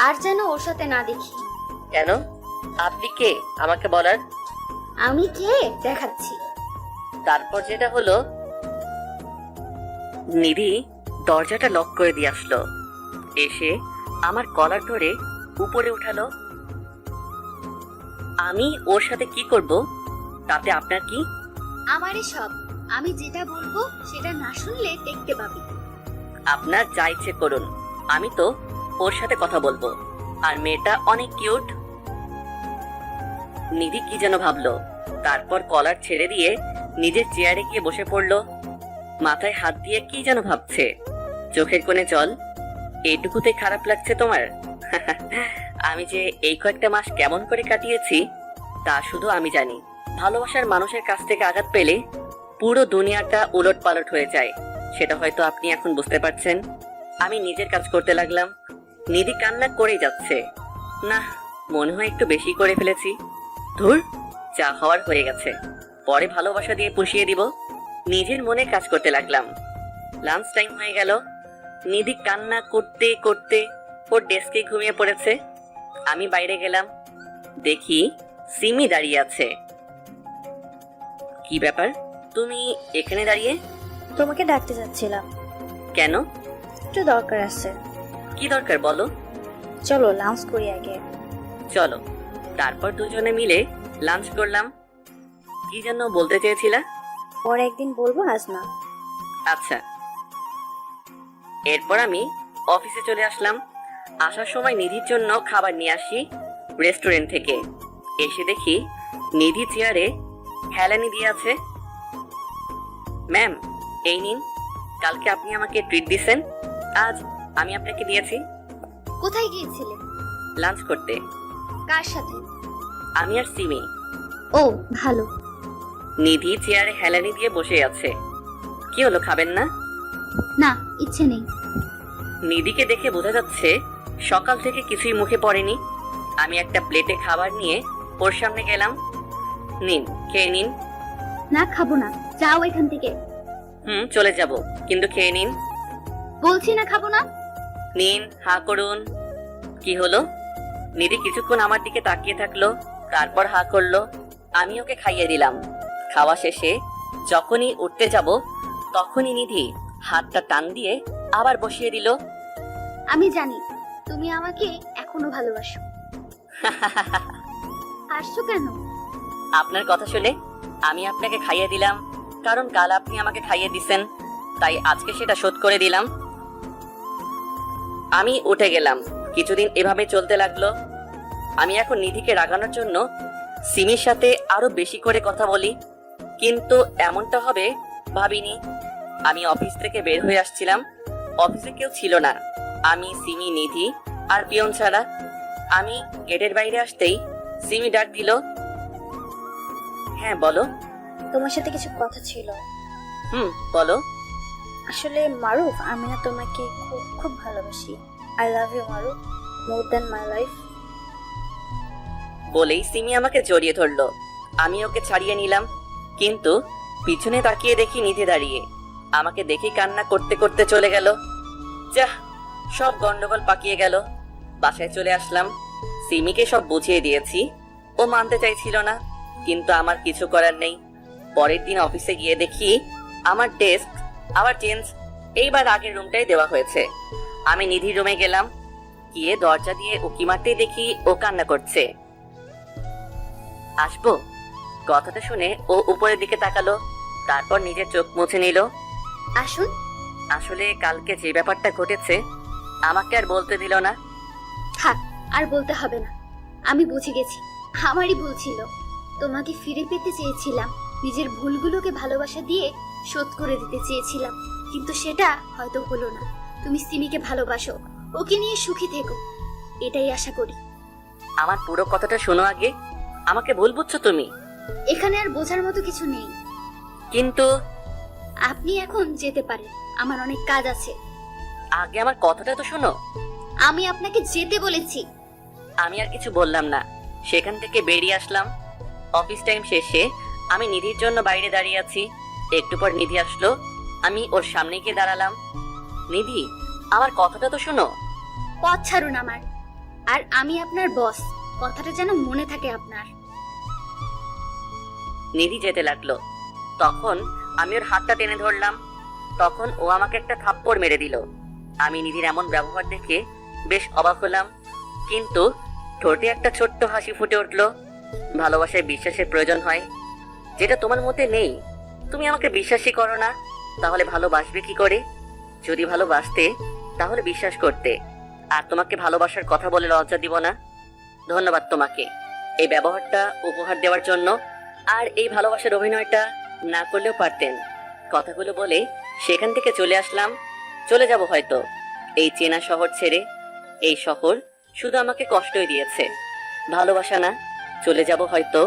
আর যেন ওর সাথে না দেখি। কেন? আপনি কে আমাকে বলার? আমি কে দেখাচ্ছি। তারপর যেটা হলো, নিধি দরজাটা লক করে দিয়ে আসলো। এসে আমার কলার ধরে উপরে উঠালো। আমি ওর সাথে কি করব তাতে আপনার কি? আমারই সব, আমি যেটা বলবো সেটা না শুনলে দেখতে পাবি। আপনার যা ইচ্ছে করুন, আমি তো ওর সাথে কথা বলবো। আর মেয়েটা অনেক কিউট। নিধি কি যেন ভাবলো, তারপর কলার ছেড়ে দিয়ে নিজের চেয়ারে গিয়ে বসে পড়লো। মাথায় হাত দিয়ে কি যেন ভাবছে। চোখের কোণে জল। এইটুকুতে খারাপ লাগছে তোমার? আমি যে এই কয়েকটা মাস কেমন করে কাটিয়েছি তা শুধু আমি জানি। ভালোবাসার মানুষের কাছ থেকে আঘাত পেলে পুরো দুনিয়াটা উলট পালট হয়ে যায়, সেটা হয়তো আপনি এখন বুঝতে পারছেন। আমি নিজের কাজ করতে লাগলাম। নিধি কান্না করেই যাচ্ছে। না, মনে হয় একটু বেশি করে ফেলেছি। ধুর, যা হওয়ার হয়ে গেছে, পরে ভালোবাসা দিয়ে পুষিয়ে দিব। নিজের মনে কাজ করতে লাগলাম। লাঞ্চ টাইম হয়ে গেল। নিধি কান্না করতে করতে ওর ডেস্কে ঘুমিয়ে পড়েছে। আমি বাইরে গেলাম, দেখি সিমি দাঁড়িয়ে আছে। কি ব্যাপার, তুমি এখানে দাঁড়িয়ে? তোমাকে ডাকতে যাচ্ছিলাম। কেন? একটু দরকার আছে। কি দরকার বলো? চলো লাঞ্চ করি আগে। চলো। তারপর দুজনে মিলে লাঞ্চ করলাম। কি যেন বলতে চেয়েছিলা? পরে একদিন বলবো, আজ না। আচ্ছা। এরপর আমি অফিসে চলে আসলাম। আসার সময় নিধির জন্য খাবার নিয়ে আসি রেস্টুরেন্ট থেকে। এসে দেখি নিধি চেয়ারে হেলানি দিয়ে আছে। ম্যাম, এই নিন, কালকে আপনি আমাকে ট্রিট দিয়েছেন, আজ আমি আপনাকে দিয়েছি। কোথায় গিয়েছিলে? লাঞ্চ করতে। কার সাথে? আমি আর সিমি। ও ভালো। নিধি চেয়ারে হেলানি দিয়ে বসে আছে। কি হলো, খাবেন না? না, ইচ্ছে নেই। নিধিকে দেখে বোঝা যাচ্ছে সকাল থেকে কিছুই মুখে পড়েনি। আমি একটা প্লেটে খাবার নিয়ে ওর সামনে গেলাম। নিন, খেয়ে নিন। না, খাবো না, যাও এখান থেকে। চলে যাব, কিন্তু খেয়ে নিন। বলছি না, খাবো না। নিন, হা করুন। কি হলো? নিধি কিছুক্ষণ আমার দিকে তাকিয়ে থাকলো, তারপর হা করলো। আমি ওকে খাইয়ে দিলাম। খাওয়া শেষে যখনই উঠতে যাব তখনই নিধি হাতটা টান দিয়ে আবার বসিয়ে দিল। আমি জানি তুমি আমাকে এখনো ভালোবাসো। হাসছো কেন? আপনার কথা শুনে আমি আপনাকে খাইয়ে দিলাম, কারণ কাল আপনি আমাকে খাইয়ে দিছেন, তাই আজকে সেটা শোধ করে দিলাম। আমি উঠে গেলাম। কিছুদিন এভাবে চলতে লাগলো। আমি এখন নিধিকে রাগানোর জন্য সিমির সাথে আরো বেশি করে কথা বলি, কিন্তু এমনটা হবে ভাবিনি। আমি অফিস থেকে বের হয়ে আসছিলাম। অফিসে কেউ ছিল না, আমি, সিমি, নিধি আর পিয়ন ছাড়া। আমি গেটের বাইরে আসতেই সিমি ডাক দিল। হ্যাঁ বলো। তোমার সাথে কিছু কথা ছিল। বলো। আসলে মারুফ, আমি না তোমাকে খুব খুব ভালোবাসি। I love you Maruf, more than my life. বলেই সিমি আমাকে জড়িয়ে ধরলো। আমি ওকে ছাড়িয়ে নিলাম, কিন্তু পিছনে তাকিয়ে দেখি নিধি দাঁড়িয়ে। আমাকে দেখে কান্না করতে করতে চলে গেল। যাহ, সব গন্ডগোল পাকিয়ে গেল। বাসায় চলে আসলাম। সিমিকে সব বুঝিয়ে দিয়েছি, ও মানতে চাইছিল না, কিন্তু আমার কিছু করার নেই। পরের দিন অফিসে গিয়ে দেখি আমার ডেস্ক আবার চেঞ্জ, এইবার আগের রুমটাই দেওয়া হয়েছে। আমি নিধির রুমে গেলাম, গিয়ে দরজা দিয়ে উকি মারতেই দেখি ও কান্না করছে। আসবো? কথাটা শুনে ও উপরের দিকে তাকালো, তারপর নিজের চোখ মুছে নিল। আসুন। আসলে কালকে যে ব্যাপারটা ঘটেছে আমাকে আর বলতে দিল না। থাক, আর বলতে হবে না। আমি বুঝে গেছি, আমারই ভুল ছিল। তোমাকে ফিরে পেতে চেয়েছিলাম, নিজের ভুলগুলোকে ভালোবাসা দিয়ে শোধ করে দিতে চেয়েছিলাম, কিন্তু সেটা হয়তো হলো না। তুমি সিমিকে ভালোবাসো, ওকে নিয়ে সুখী থেকো, এটাই আশা করি। আমার পুরো কথাটা শোনো আগে, আমাকে ভুল বুঝছো তুমি। এখানে আর বোঝার মতো কিছু নেই। কিন্তু আপনি এখন যেতে পারেন, আমার অনেক কাজ আছে। আগে আমার কথাটা তো শোনো। আমি আপনাকে যেতে বলেছি। আমি আর কিছু বললাম না, সেখান থেকে বেরিয়ে আসলাম। অফিস টাইম শেষে আমি নিধির জন্য বাইরে দাঁড়িয়ে আছি। একটু পর নিধি আসলো, আমি ওর সামনে গিয়ে দাঁড়ালাম। নিধি, আমার কথাটা তো শোনো। পথ ছাড়ুন আমার, আর আমি আপনার বস, কথাটা যেন মনে থাকে আপনার। নিধি যেতে লাগলো, তখন আমি ওর হাতটা টেনে ধরলাম। তখন ও আমাকে একটা থাপ্পড় মেরে দিল। আমি নিধির এমন ব্যবহার দেখে বেশ অবাক হলাম, কিন্তু ঠোঁটে একটা ছোট্ট হাসি ফুটে উঠলো। ভালোবাসায় বিশ্বাসের প্রয়োজন হয়, যেটা তোমার মধ্যে নেই। তুমি আমাকে বিশ্বাসই করো না, তাহলে ভালোবাসবে কি করে? যদি ভালোবাসতে তাহলে বিশ্বাস করতে, আর তোমাকে ভালোবাসার কথা বলে লজ্জা দিব না। ধন্যবাদ তোমাকে এই ব্যবহারটা উপহার দেওয়ার জন্য। আর এই ভালোবাসার অভিনয়টা না করলেও পারতেন। কথাগুলো বলে সেখান থেকে চলে আসলাম। চলে যাব হয়তো এই চেনা শহর ছেড়ে। এই শহর শুধু আমাকে কষ্টই দিয়েছে, ভালোবাসা না। চলে যাব হয়তো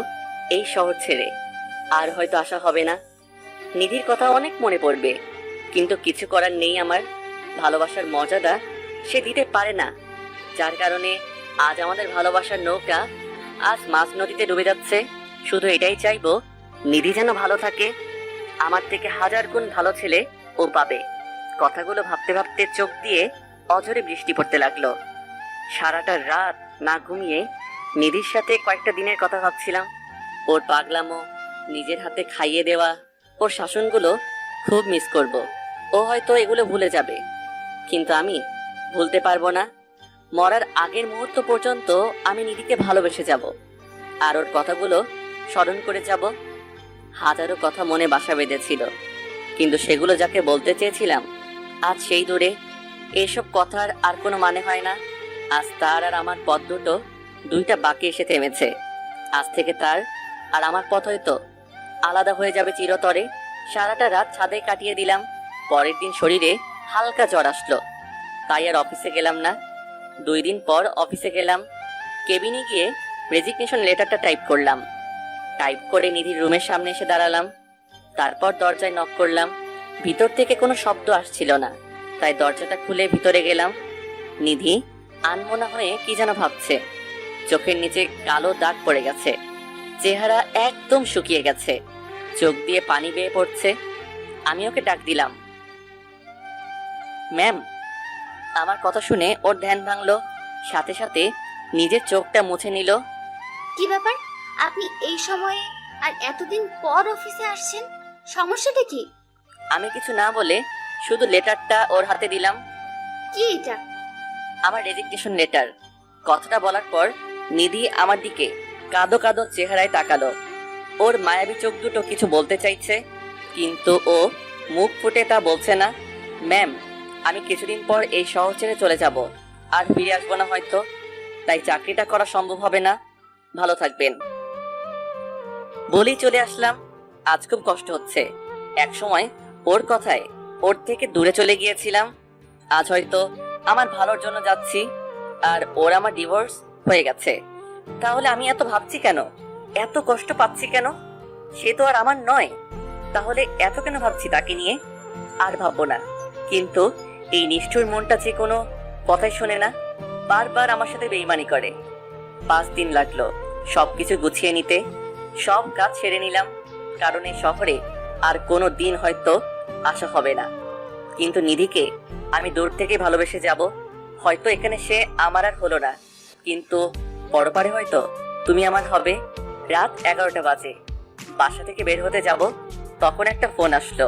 এই শহর ছেড়ে, আর হয়তো আশা হবে না। নিধির কথা অনেক মনে পড়বে, কিন্তু কিছু করার নেই আমার। ভালোবাসার মর্যাদা সে দিতে পারে না, যার কারণে আজ আমাদের ভালোবাসার নৌকা আজ মাঝ নদীতে ডুবে যাচ্ছে। শুধু এটাই চাইবো, নিধি যেন ভালো থাকে। আমার থেকে হাজার গুণ ভালো ছেলে ও পাবে। কথাগুলো ভাবতে ভাবতে চোখ দিয়ে অঝরে বৃষ্টি পড়তে লাগলো। সারাটা রাত না ঘুমিয়ে নিধির সাথে কয়েকটা দিনের কথা ভাবছিলাম। ওর পাগলামো, নিজের হাতে খাইয়ে দেওয়া, ওর শাসনগুলো খুব মিস করব। ও হয়তো এগুলো ভুলে যাবে, কিন্তু আমি ভুলতে পারবো না। মরার আগের মুহূর্ত পর্যন্ত আমি নিধিকে ভালোবেসে যাব, আর ওর কথাগুলো স্মরণ করে যাব। হাজারো কথা মনে বাসা বেঁধেছিল, কিন্তু সেগুলো যাকে বলতে চেয়েছিলাম আজ সেই দূরে। এসব কথার আর কোনো মানে হয় না। আজ তার আর আমার পথ দুইটা বাঁকে এসে থেমেছে। আজ থেকে তার আর আমার পথ হয়তো আলাদা হয়ে যাবে চিরতরে। সারাটা রাত ছাদে কাটিয়ে দিলাম। পরের দিন শরীরে হালকা জ্বর আসলো, তাই আর অফিসে গেলাম না। 2 দিন পর অফিসে গেলাম। কেবিনে গিয়ে রেজিগনেশন লেটারটা টাইপ করলাম। টাইপ করে নিধির রুমের সামনে এসে দাঁড়ালাম। তারপর দরজায় নক করলাম। ভিতর থেকে কোনো শব্দ আসছিল না, তাই দরজাটা খুলে ভিতরে গেলাম। নিধি আনমনা হয়ে কি যেন ভাবছে। চোখের নিচে কালো দাগ পড়ে গেছে, চেহারা একদম শুকিয়ে গেছে, চোখ দিয়ে পানি বেয়ে পড়ছে। আমি ওকে ডাক দিলাম, ম্যাম। আমার কথা শুনে ওর ধ্যান ভাঙলো, সাথে সাথে নিজের চোখটা মুছে নিল। কি ব্যাপার, আপনি এই সময়ে আর এতদিন পর অফিসে আসছেন? সমস্যাটা কি? আমি কিছু না বলে শুধু লেটারটা ওর হাতে দিলাম। কি এটা? আমার রেজিগনেশন লেটার। কথাটা বলার পর নিধি আমার দিকে কাঁদো কাঁদো চেহারায় তাকালো। ওর মায়াবী চোখ দুটো কিছু বলতে চাইছে, কিন্তু ও মুখ ফুটে তা বলছে না। ম্যাম, আমি কিছুদিন পর এই শহর ছেড়ে চলে যাব, আর ফিরে আসবো না হয়তো, তাই চাকরিটা করা সম্ভব হবে না। ভালো থাকবেন বলেই চলে আসলাম। আজ খুব কষ্ট হচ্ছে। এক সময় ওর কথায় ওর থেকে দূরে চলে গিয়েছিলাম, আজ হয়তো আমার ভালোর জন্য যাচ্ছি, আর ওর আমার ডিভোর্স হয়ে গেছে। তাহলে আমি এত ভাবছি কেন, এত কষ্ট পাচ্ছি কেন? সে তো আর আমার নয়, তাহলে এত কেন ভাবছি তাকে নিয়ে? আর ভাববো না। কিন্তু এই নিষ্ঠুর মনটা যে কোনো কথাই শোনে না, বারবার আমার সাথে বেইমানি করে। 5 দিন লাগলো সবকিছু গুছিয়ে নিতে। সব কাজ ছেড়ে নিলাম, কারণ এই শহরে আর কোনো দিন হয়তো আসা হবে না। কিন্তু নিধিকে আমি দূর থেকে ভালোবেসে যাব। হয়তো এখানে সে আমার আর হলো না, কিন্তু পরপারে হয়তো তুমি আমার হবে। রাত 11টা বাজে, বাসা থেকে বের হতে যাব, তখন একটা ফোন আসলো।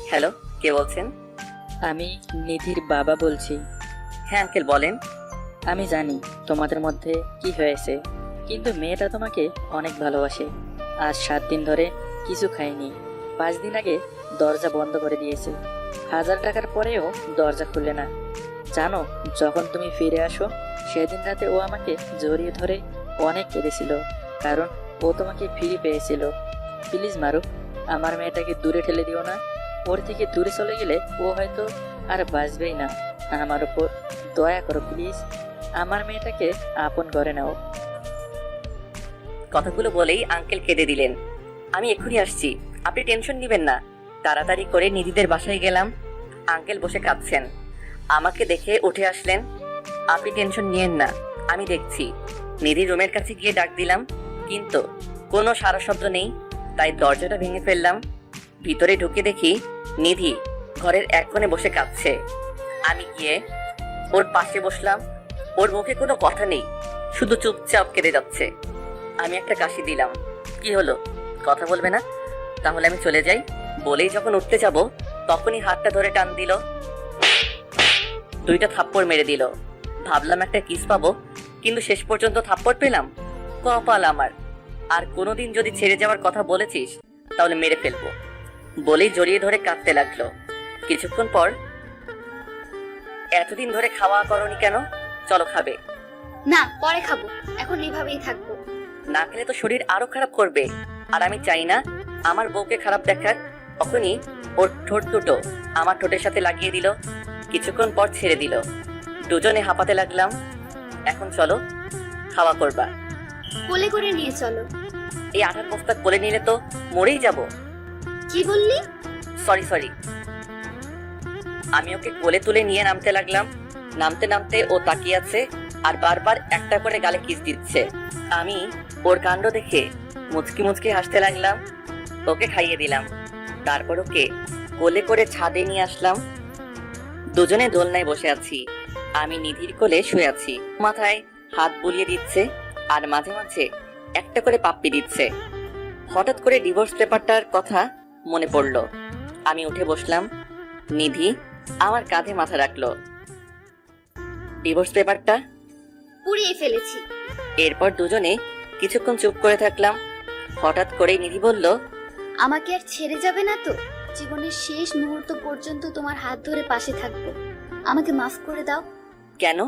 হ্যালো, কে বলছেন? আমি নিধির বাবা বলছি। হ্যাঁ আঙ্কেল, বলেন। আমি জানি তোমাদের মধ্যে কি হয়েছে, কিন্তু মেয়েটা তোমাকে অনেক ভালোবাসে। আজ 7 দিন ধরে কিছু খায়নি। 5 দিন আগে দরজা বন্ধ করে দিয়েছে। 1000 টাকার পরেও দরজা খুলে না। জানো, যখন তুমি ফিরে আসো সেদিন রাতে ও আমাকে জড়িয়ে ধরে অনেক কেঁদেছিল, কারণ ও তোমাকে ফিরে পেয়েছিল। প্লিজ মারুফ, আমার মেয়েটাকে দূরে ঠেলে দিও না। ওর থেকে দূরে চলে গেলে ও হয়তো আর বাঁচবেই না। আমার উপর দয়া করো প্লিজ, আমার মেয়েটাকে আপন করে নাও। কথাগুলো বলেই আঙ্কেল কেঁদে দিলেন। আমি এক্ষুনি আসছি, আপনি টেনশন নেবেন না। তাড়াতাড়ি করে নিধিদের বাসায় গেলাম। আঙ্কেল বসে কাঁদছেন। আমাকে দেখে উঠে আসলেন। আপনি টেনশন নিয়েন না, আমি দেখছি। নিধির রুমের কাছে গিয়ে ডাক দিলাম, কিন্তু কোনো সারা শব্দ নেই। তাই দরজাটা ভেঙে ফেললাম। ভিতরে ঢুকে দেখি নিধি ঘরের এক কোণে বসে কাঁদছে। আমি গিয়ে ওর পাশে বসলাম। ওর মুখে কোনো কথা নেই, শুধু চুপচাপ কেঁদে যাচ্ছে। আমি একটা কাশি দিলাম। কি হলো, কথা বলবে না? তাহলে আমি চলে যাই। বলেই যখন উঠতে যাব, তখনই হাতটা ধরে টান দিল। 2টা থাপ্পড় মেরে দিল। ভাবলাম একটা কিস পাবো, কিন্তু শেষ পর্যন্ত থাপ্পড় পেলাম। কপাল আমার। আর কোনোদিন যদি ছেড়ে যাওয়ার কথা বলেছিস, তাহলে মেরে ফেলবো। বলেই জড়িয়ে ধরে কাঁদতে লাগলো। কিছুক্ষণ পর, এতদিন ধরে খাওয়া করনি কেন? চলো খাবে। না, পরে খাবো, এখন এইভাবেই থাকবো। না খেলে তো শরীর আরো খারাপ করবে, আর আমি চাই না আমার বউকে খারাপ দেখার। তখনই ওর ঠোঁট দুটো আমার ঠোঁটের সাথে লাগিয়ে দিল। কিছুক্ষণ পর ছেড়ে দিল। দুজনে হাঁপাতে লাগলাম। এখন চলো, খাওয়া করবা। কোলে করে নিয়ে চলো। এই 8 বস্তা কোলে নিলে তো মরেই যাব। কি বললি? সরি। আমি ওকে কোলে তুলে নিয়ে নামতে লাগলাম। নামতে নামতে ও তাকিয়ে আছে আর বারবার একটা করে গালে কিস দিচ্ছে। আমি ওর কাণ্ড দেখে মুচকি মুচকি হাসতে লাগলাম। ওকে খাইয়ে দিলাম। তারপর ওকে কোলে করে ছাদে নিয়ে আসলাম। দুজনে দোলনায় বসে আছি। আমি নিধির কোলে শুয়ে আছি। মাথায় হাত বুলিয়ে দিচ্ছে আর মাঝে মাঝে একটা করে পাপ্পি দিচ্ছে। হঠাৎ করে ডিভোর্স পেপারটার কথা মনে পড়লো। আমি উঠে বসলাম। নিধি আমার কাঁধে মাথা রাখলো। ডিভোর্স পেপারটা? পুড়িয়ে ফেলেছি। এরপর দুজনে কিছুক্ষণ চুপ করে থাকলাম। হঠাৎ করেই নিধি বলল, আমাকে আর ছেড়ে যাবে না তো? জীবনের শেষ মুহূর্ত পর্যন্ত তোমার হাত ধরে পাশে থাকবো। আমাকে মাফ করে দাও। কেন?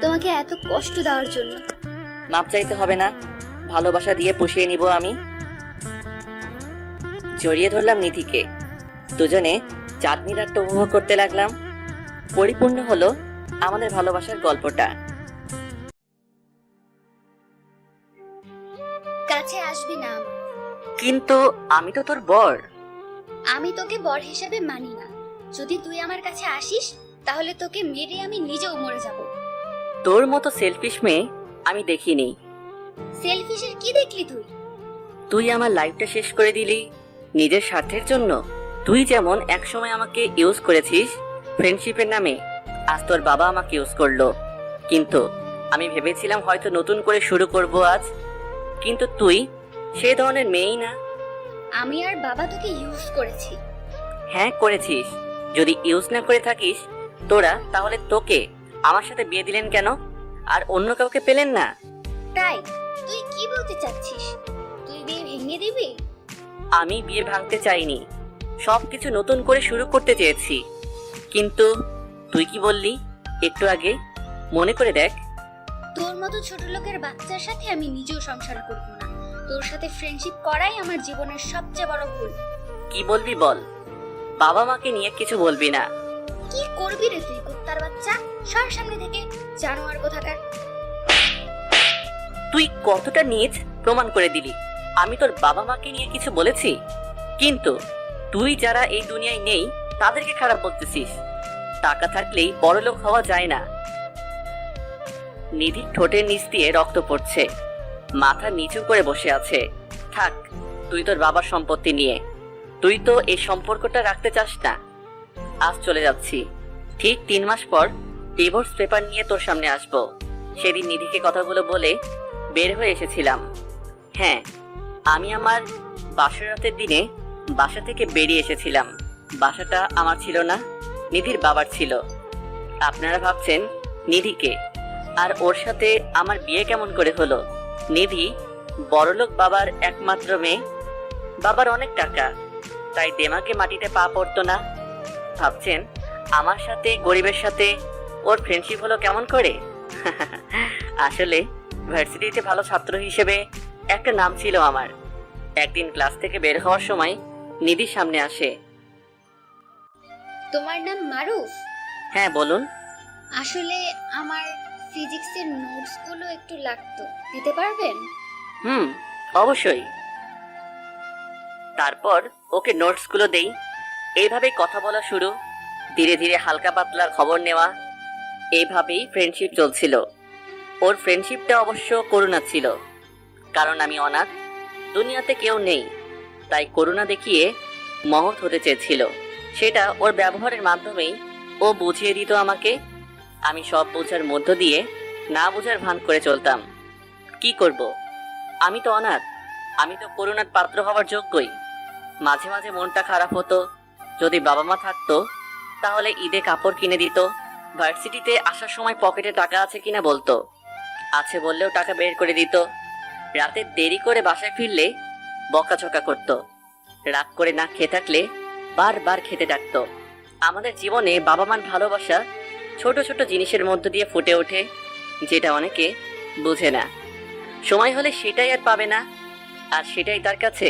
তোমাকে এত কষ্ট দেওয়ার জন্য। মাপ চাইতে হবে না, ভালোবাসা দিয়ে পুষিয়ে নিব আমি। জড়িয়ে ধরলাম নিধিকে। দুজনে চাঁদনি রাতটা উপভোগ করতে লাগলাম। পরিপূর্ণ হলো আমাদের ভালোবাসার গল্পটা। কাছে আসবি না আমার। কিন্তু আমি তো তোর বর। আমি তোকে বর হিসেবে মানি না। যদি তুই আমার কাছে আসিস, তাহলে তোকে মেরে আমি নিজেও মরে যাব। তোর মতো সেলফিশ মেয়ে আমি দেখিনি। সেলফিশের কি দেখলি তুই? তুই আমার লাইফটা শেষ করে দিলি নিজের স্বার্থের জন্য। তুই যেমন একসময় আমাকে ইউজ করেছিস ফ্রেন্ডশিপের নামে, আজ তোর বাবা আমাকে ইউজ করলো। কিন্তু আমি ভেবেছিলাম হয়তো নতুন করে শুরু করব আজ। কিন্তু তুই সেই ধরনের মেয়েই না। আমি আর বাবা তোকে ইউজ করেছি। হ্যাঁ করেছিস। যদি ইউজ না করে থাকিস তোরা, তাহলে তোকে আমার সাথে বিয়ে দিলেন কেন? আর অন্য কাউকে পেলেন না? তাই তুই কি বলতে চাচ্ছিস? তুই বিয়ে ভেঙে দিবি? আমি বিয়ে ভাঙতে চাইনি, সবকিছু নতুন করে শুরু করতে চেয়েছি। কিন্তু তুই কি বললি একটু আগে? মনে করে দেখ। তোর মতো ছোট লোকের বাচ্চার সাথে আমি নিজেও সংসার করব না। তোর সাথে ফ্রেন্ডশিপ করাই আমার জীবনের সবচেয়ে বড় ভুল। কি বলবি বল। বাবা মাকে নিয়ে কিছু বলবি না। কি করবি রে তুই কুত্তার বাচ্চা? সর সামনে থেকে, জানোয়ার কোথাকার। তুই কতটা নীচ প্রমাণ করে দিলি। আমি তোর বাবা মাকে নিয়ে কিছু বলেছি? কিন্তু তুই যারা এই দুনিয়ায় নেই তাদেরকে খারাপ বলতেছিস। টাকা থাকলেই বড়লোক হওয়া যায় না। নিধি ঠোঁটের নিচ দিয়ে রক্ত পড়ছে, মাথা নিচু করে বসে আছে। থাক, তুই তোর বাবার সম্পত্তি নিয়ে। তুই তো এই সম্পর্কটা রাখতে চাস না। আজ চলে যাচ্ছি। ঠিক 3 মাস পর ডিভোর্স পেপার নিয়ে তোর সামনে আসবো। সেদিন নিধিকে কথাগুলো বলে বের হয়ে এসেছিলাম। হ্যাঁ, আমি আমার বাসর রাতের দিনে বাসা থেকে বেরিয়ে এসেছিলাম। বাসাটা আমার ছিল না, নিধির বাবার ছিল। আপনারা ভাবছেন নিধিকে, আর ওর সাথে আমার বিয়ে কেমন করে হলো? নিধি বড়লোক বাবার একমাত্র মেয়ে, বাবার অনেক টাকা, তাই দেমাকে মাটিতে পা পড়তো না। ভাবছেন আমার সাথে গরিবের সাথে ওর ফ্রেন্ডশিপ হলো কেমন করে? আসলে ভার্সিটিতে ভালো ছাত্র হিসেবে একটা নাম ছিল আমার। একদিন ক্লাস থেকে বের হওয়ার সময় নিধির সামনে আসে। তোমার নাম মারুফ? হ্যাঁ, বলুন। আসলে আমার ফিজিক্সের নোটসগুলো একটু লাগতো, দিতে পারবেন? অবশ্যই। তারপর ওকে নোটসগুলো দেই। এইভাবেই কথা বলা শুরু, ধীরে ধীরে হালকা পাতলা খবর নেওয়া। এইভাবেই ফ্রেন্ডশিপ চলছিল। ওর ফ্রেন্ডশিপটা অবশ্য করুণা ছিল, কারণ আমি অনাথ, দুনিয়াতে কেউ নেই, তাই করুণা দেখিয়ে মহৎ হতে চেয়েছিল। সেটা ওর ব্যবহারের মাধ্যমেই ও বুঝিয়ে দিত আমাকে। আমি সব বোঝার মধ্য দিয়ে না বোঝার ভান করে চলতাম। কি করব, আমি তো অনাথ, আমি তো করুণার পাত্র হওয়ার যোগ্যই। মাঝে মাঝে মনটা খারাপ হতো। যদি বাবা মা থাকতো তাহলে ঈদে কাপড় কিনে দিত। ভার্সিটিতে আসার সময় পকেটে টাকা আছে কিনা বলতো, আছে বললেও টাকা বের করে দিত। রাতে দেরি করে বাসায় ফিরলে বকাঝকা করতো। রাগ করে না খেয়ে থাকলে বারবার খেতে ডাকতো। আমাদের জীবনে বাবা মার ভালোবাসা ছোট ছোট জিনিসের মধ্য দিয়ে ফুটে ওঠে, যেটা অনেকে বুঝে না। সময় হলে সেটাই আর পাবে না, আর সেটাই তার কাছে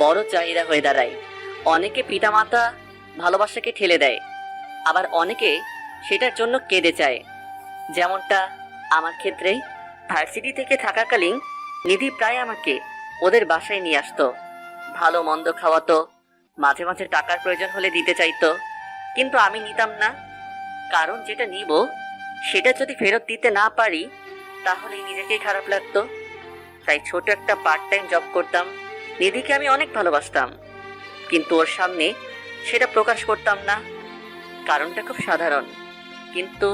বড় চাহিদা হয়ে দাঁড়ায়। অনেকে পিতামাতা ভালোবাসাকে ঠেলে দেয়, আবার অনেকে সেটার জন্য কেঁদে চায়। যেমনটা আমার ক্ষেত্রে, ভার্সিটি থেকে থাকাকালীন নিধি প্রায় আমাকে ওদের বাসায় নিয়ে আসতো, ভালো মন্দ খাওয়াতো, মাঝে মাঝে টাকার প্রয়োজন হলে দিতে চাইতো, কিন্তু আমি নিতাম না। কারণ যেটা নিব সেটা যদি ফেরত দিতে না পারি তাহলে নিজেকেই খারাপ লাগতো। তাই ছোট একটা পার্ট টাইম জব করতাম। নিধিকে আমি অনেক ভালোবাসতাম, কিন্তু ওর সামনে সেটা প্রকাশ করতাম না। কারণটা খুব সাধারণ, কিন্তু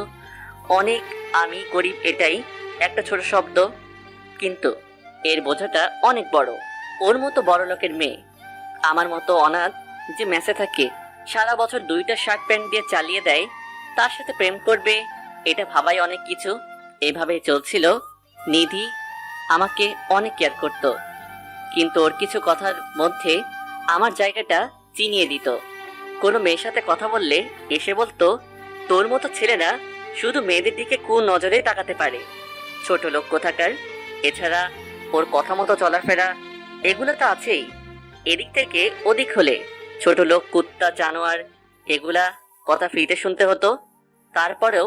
অনেক আমি গরিব, এটাই একটা ছোট শব্দ, কিন্তু এর বোঝাটা অনেক বড়। ওর মতো বড় লোকের মেয়ে, আমার মতো অনাথ যে মেসে থাকে, সারা বছর 2টা শার্ট প্যান্ট দিয়ে চালিয়ে দেয়, তার সাথে প্রেম করবে, এটা ভাবাই অনেক কিছু। এভাবেই চলছিল। নিধি আমাকে অনেক কেয়ার করত, কিন্তু ওর কিছু কথার মধ্যে আমার জায়গাটা চিনিয়ে দিত। কোনো মেয়ের সাথে কথা বললে এসে বলতো, তোর মতো ছেলেরা শুধু মেয়েদের দিকে কোন নজরেই তাকাতে পারে, ছোট লোক কোথাকার। এছাড়া ওর কথা মতো চলাফেরা এগুলো তো আছেই। এদিক থেকে ওদিক হলে ছোট লোক, কুত্তা, জানোয়ার, এগুলা কথা ফ্রিতে শুনতে হতো। তারপরেও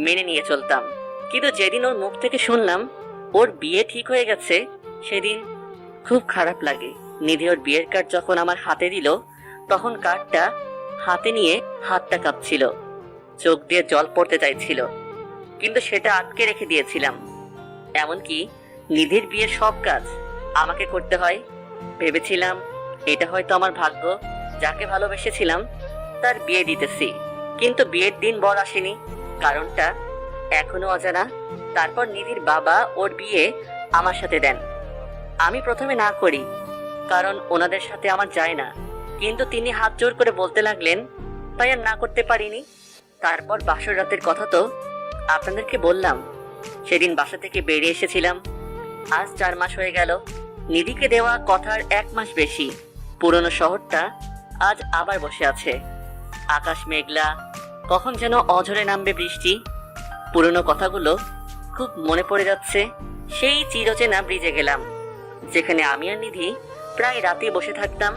মেনে নিয়ে চলতাম। কিন্তু যেদিন ওর মুখ থেকে শুনলাম ওর বিয়ে ঠিক হয়ে গেছে, সেদিন খুব খারাপ লাগে। নিধি ওর বিয়ের কার্ড যখন আমার হাতে দিল, তখন কার্ডটা হাতে নিয়ে হাতটা কাঁপছিল, চোখ দিয়ে জল পড়তে চাইছিল, কিন্তু সেটা আটকে রেখে দিয়েছিলাম। এমনকি নিধির বিয়ের সব কাজ আমাকে করতে হয়। ভেবেছিলাম এটা হয়তো আমার ভাগ্য, যাকে ভালোবেসেছিলাম তার বিয়ে দিতেছি। কিন্তু বিয়ের দিন বর আসেনি, কারণটা এখনো অজানা। তারপর নিধির বাবা ওর বিয়ে আমার সাথে দেন। আমি প্রথমে না করি, কারণ ওনাদের সাথে আমার যায় না, কিন্তু তিনি হাত জোর করে বলতে লাগলেন, তাই আর না করতে পারিনি। তারপর বাসর রাতের কথা তো আপনাদেরকে বললাম। সেদিন বাসা থেকে বেরিয়ে এসেছিলাম। আজ 4 মাস হয়ে গেল। নিধিকে দেওয়া কথার 1 মাস বেশি। পুরনো শহরটা আজ আবার বসে আছে। আকাশ মেঘলা, কখন যেন অঝরে নামবে বৃষ্টি। পুরনো কথাগুলো খুব মনে পড়ে যাচ্ছে। সেই চিরচেনা ব্রিজে গেলাম, যেখানে আমি আর নিধি প্রায় রাতে বসে থাকতাম।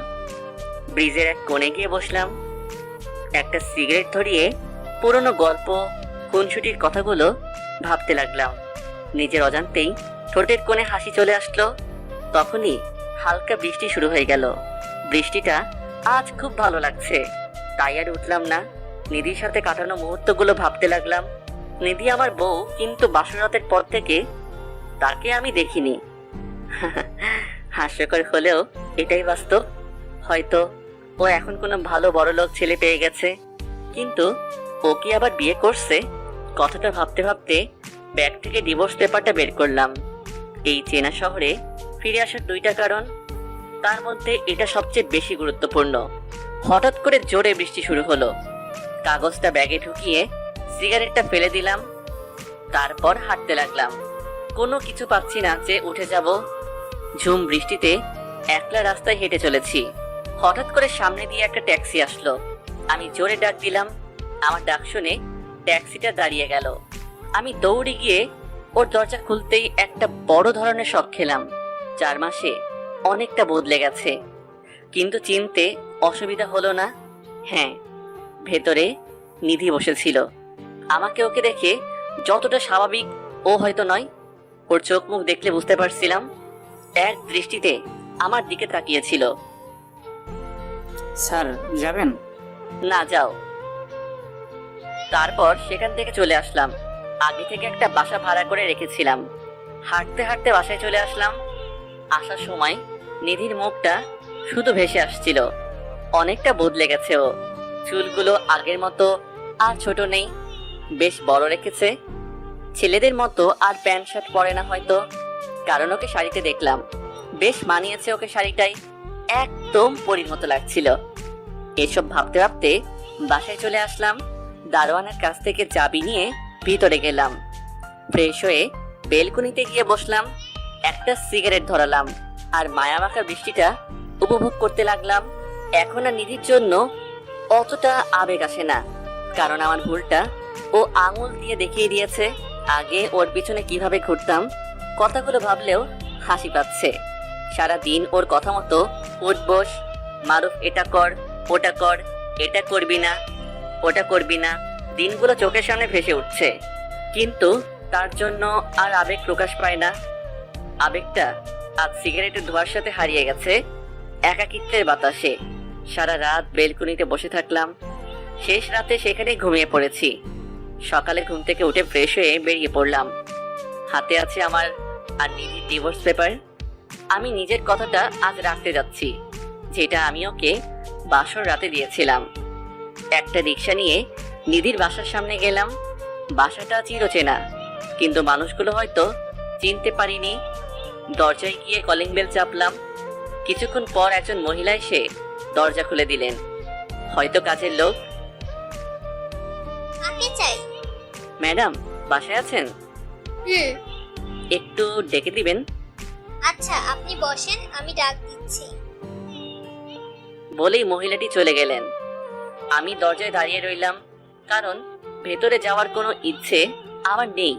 ব্রিজের এক কোণে গিয়ে বসলাম, একটা সিগারেট ধরিয়ে পুরনো গল্প, খুনসুটির কথাগুলো ভাবতে লাগলাম। নিজের অজান্তেই ঠোঁটের কোণে হাসি চলে আসলো। তখনই হালকা বৃষ্টি শুরু হয়ে গেল। বৃষ্টিটা আজ খুব ভালো লাগছে, তাই আর উঠলাম না। নিধির সাথে কাটানো মুহূর্তগুলো ভাবতে লাগলাম। নিধি আমার বউ, কিন্তু বাসরাতের পর থেকে তাকে আমি দেখিনি। হাস্যকর হলেও এটাই বাস্তব। হয়তো ও এখন কোনো ভালো বড়লোক ছেলে পেয়ে গেছে, কিন্তু ও কি আবার বিয়ে করছে? কথাটা ভাবতে ভাবতে ব্যাগ থেকে ডিভোর্স পেপারটা বের করলাম। এই চেনা শহরে ফিরে আসার দুইটা কারণ, তার মধ্যে এটা সবচেয়ে বেশি গুরুত্বপূর্ণ। হঠাৎ করে জোরে বৃষ্টি শুরু হলো। কাগজটা ব্যাগে ঢুকিয়ে সিগারেটটা ফেলে দিলাম, তারপর হাঁটতে লাগলাম। কোনো কিছু পাচ্ছি না যে উঠে যাব। ঝুম বৃষ্টিতে একলা রাস্তায় হেঁটে চলেছি। হঠাৎ করে সামনে দিয়ে একটা ট্যাক্সি আসলো। আমি জোরে ডাক দিলাম। আমার ডাক শুনে ট্যাক্সিটা দাঁড়িয়ে গেল। আমি দৌড়ে গিয়ে ওর দরজা খুলতেই একটা বড় ধরনের শক খেলাম। 4 মাসে অনেকটা বদলে গেছে, কিন্তু চিনতে অসুবিধা হলো না। হ্যাঁ, ভেতরে নিধি বসেছিল। আমাকে ওকে দেখে যতটা স্বাভাবিক ও হয়তো নয়, ওর চোখ মুখ দেখলে বুঝতে পারছিলাম। এক দৃষ্টিতে আমার দিকে তাকিয়েছিল। স্যার যাবেন? না, যাও। তারপর সেখান থেকে চলে আসলাম। আগে থেকে একটা বাসা ভাড়া করে রেখেছিলাম। হাঁটতে হাঁটতে বাসায় চলে আসলাম। আসার সময় নিধির মুখটা শুধু ভেসে আসছিল। অনেকটা বদলে গেছে ও। চুলগুলো আগের মতো আর ছোট নেই, বেশ বড় রেখেছে। ছেলেদের মতো আর প্যান্ট শার্ট পরে না হয়তো, কারণ ওকে শাড়িতে দেখলাম। বেশ মানিয়েছে ওকে শাড়িটাই, একদম পরীর মতো লাগছিল। এসব ভাবতে ভাবতে বাসায় চলে আসলাম। দারোয়ানের কাছ থেকে চাবি নিয়ে ভিতরে গেলাম। ফ্রেশ হয়ে বেলকনিতে গিয়ে বসলাম। একটা সিগারেট ধরালাম আর মায়ামাখা বৃষ্টিটা উপভোগ করতে লাগলাম। এখন আর নিধির জন্য অতটা আবেগ আসে না, কারণ আমার ভুলটা ও আঙুল দিয়ে দেখিয়ে দিয়েছে। আগে ওর পিছনে কিভাবে ঘুরতাম, কথাগুলো ভাবলেও হাসি পাচ্ছে। সারা দিন ওর কথা মতো উঠ বস, মারুফ এটা কর, ওটা কর, এটা করবি না, ওটা করবি না, দিনগুলো চোখের সামনে ভেসে উঠছে, কিন্তু তার জন্য আর আবেগ প্রকাশ পায় না। আবেগটা আজ সিগারেটের ধোঁয়ার সাথে হারিয়ে গেছে একাকিত্বের বাতাসে। সারা রাত বেলকুনিতে বসে থাকলাম। শেষ রাতে সেখানে ঘুমিয়ে পড়েছি। সকালে ঘুম থেকে উঠে ফ্রেশ হয়ে বেরিয়ে পড়লাম। হাতে আছে আমার আর নিধির ডিভোর্স পেপার। আমি নিজের কথাটা আজ রাখতে যাচ্ছি, যেটা আমি ওকে বাসর রাতে দিয়েছিলাম। একটা রিক্সা নিয়ে নিধির বাসার সামনে গেলাম। বাসাটা চিরচেনা, কিন্তু মানুষগুলো হয়তো চিনতে পারিনি। দরজায় গিয়ে কলিং বেল চাপলাম। কিছুক্ষণ পর একজন মহিলা এসে দরজা খুলে দিলেন। হয়তো কাজের লোক। কাকে চাই? ম্যাডাম বাসায় আছেন? একটু ডেকে দিবেন। আচ্ছা, আপনি বসেন, আমি ডাক দিচ্ছি। বলেই মহিলাটি চলে গেলেন। আমি দরজায় দাঁড়িয়ে রইলাম, কারণ ভেতরে যাওয়ার কোনো ইচ্ছে আমার নেই।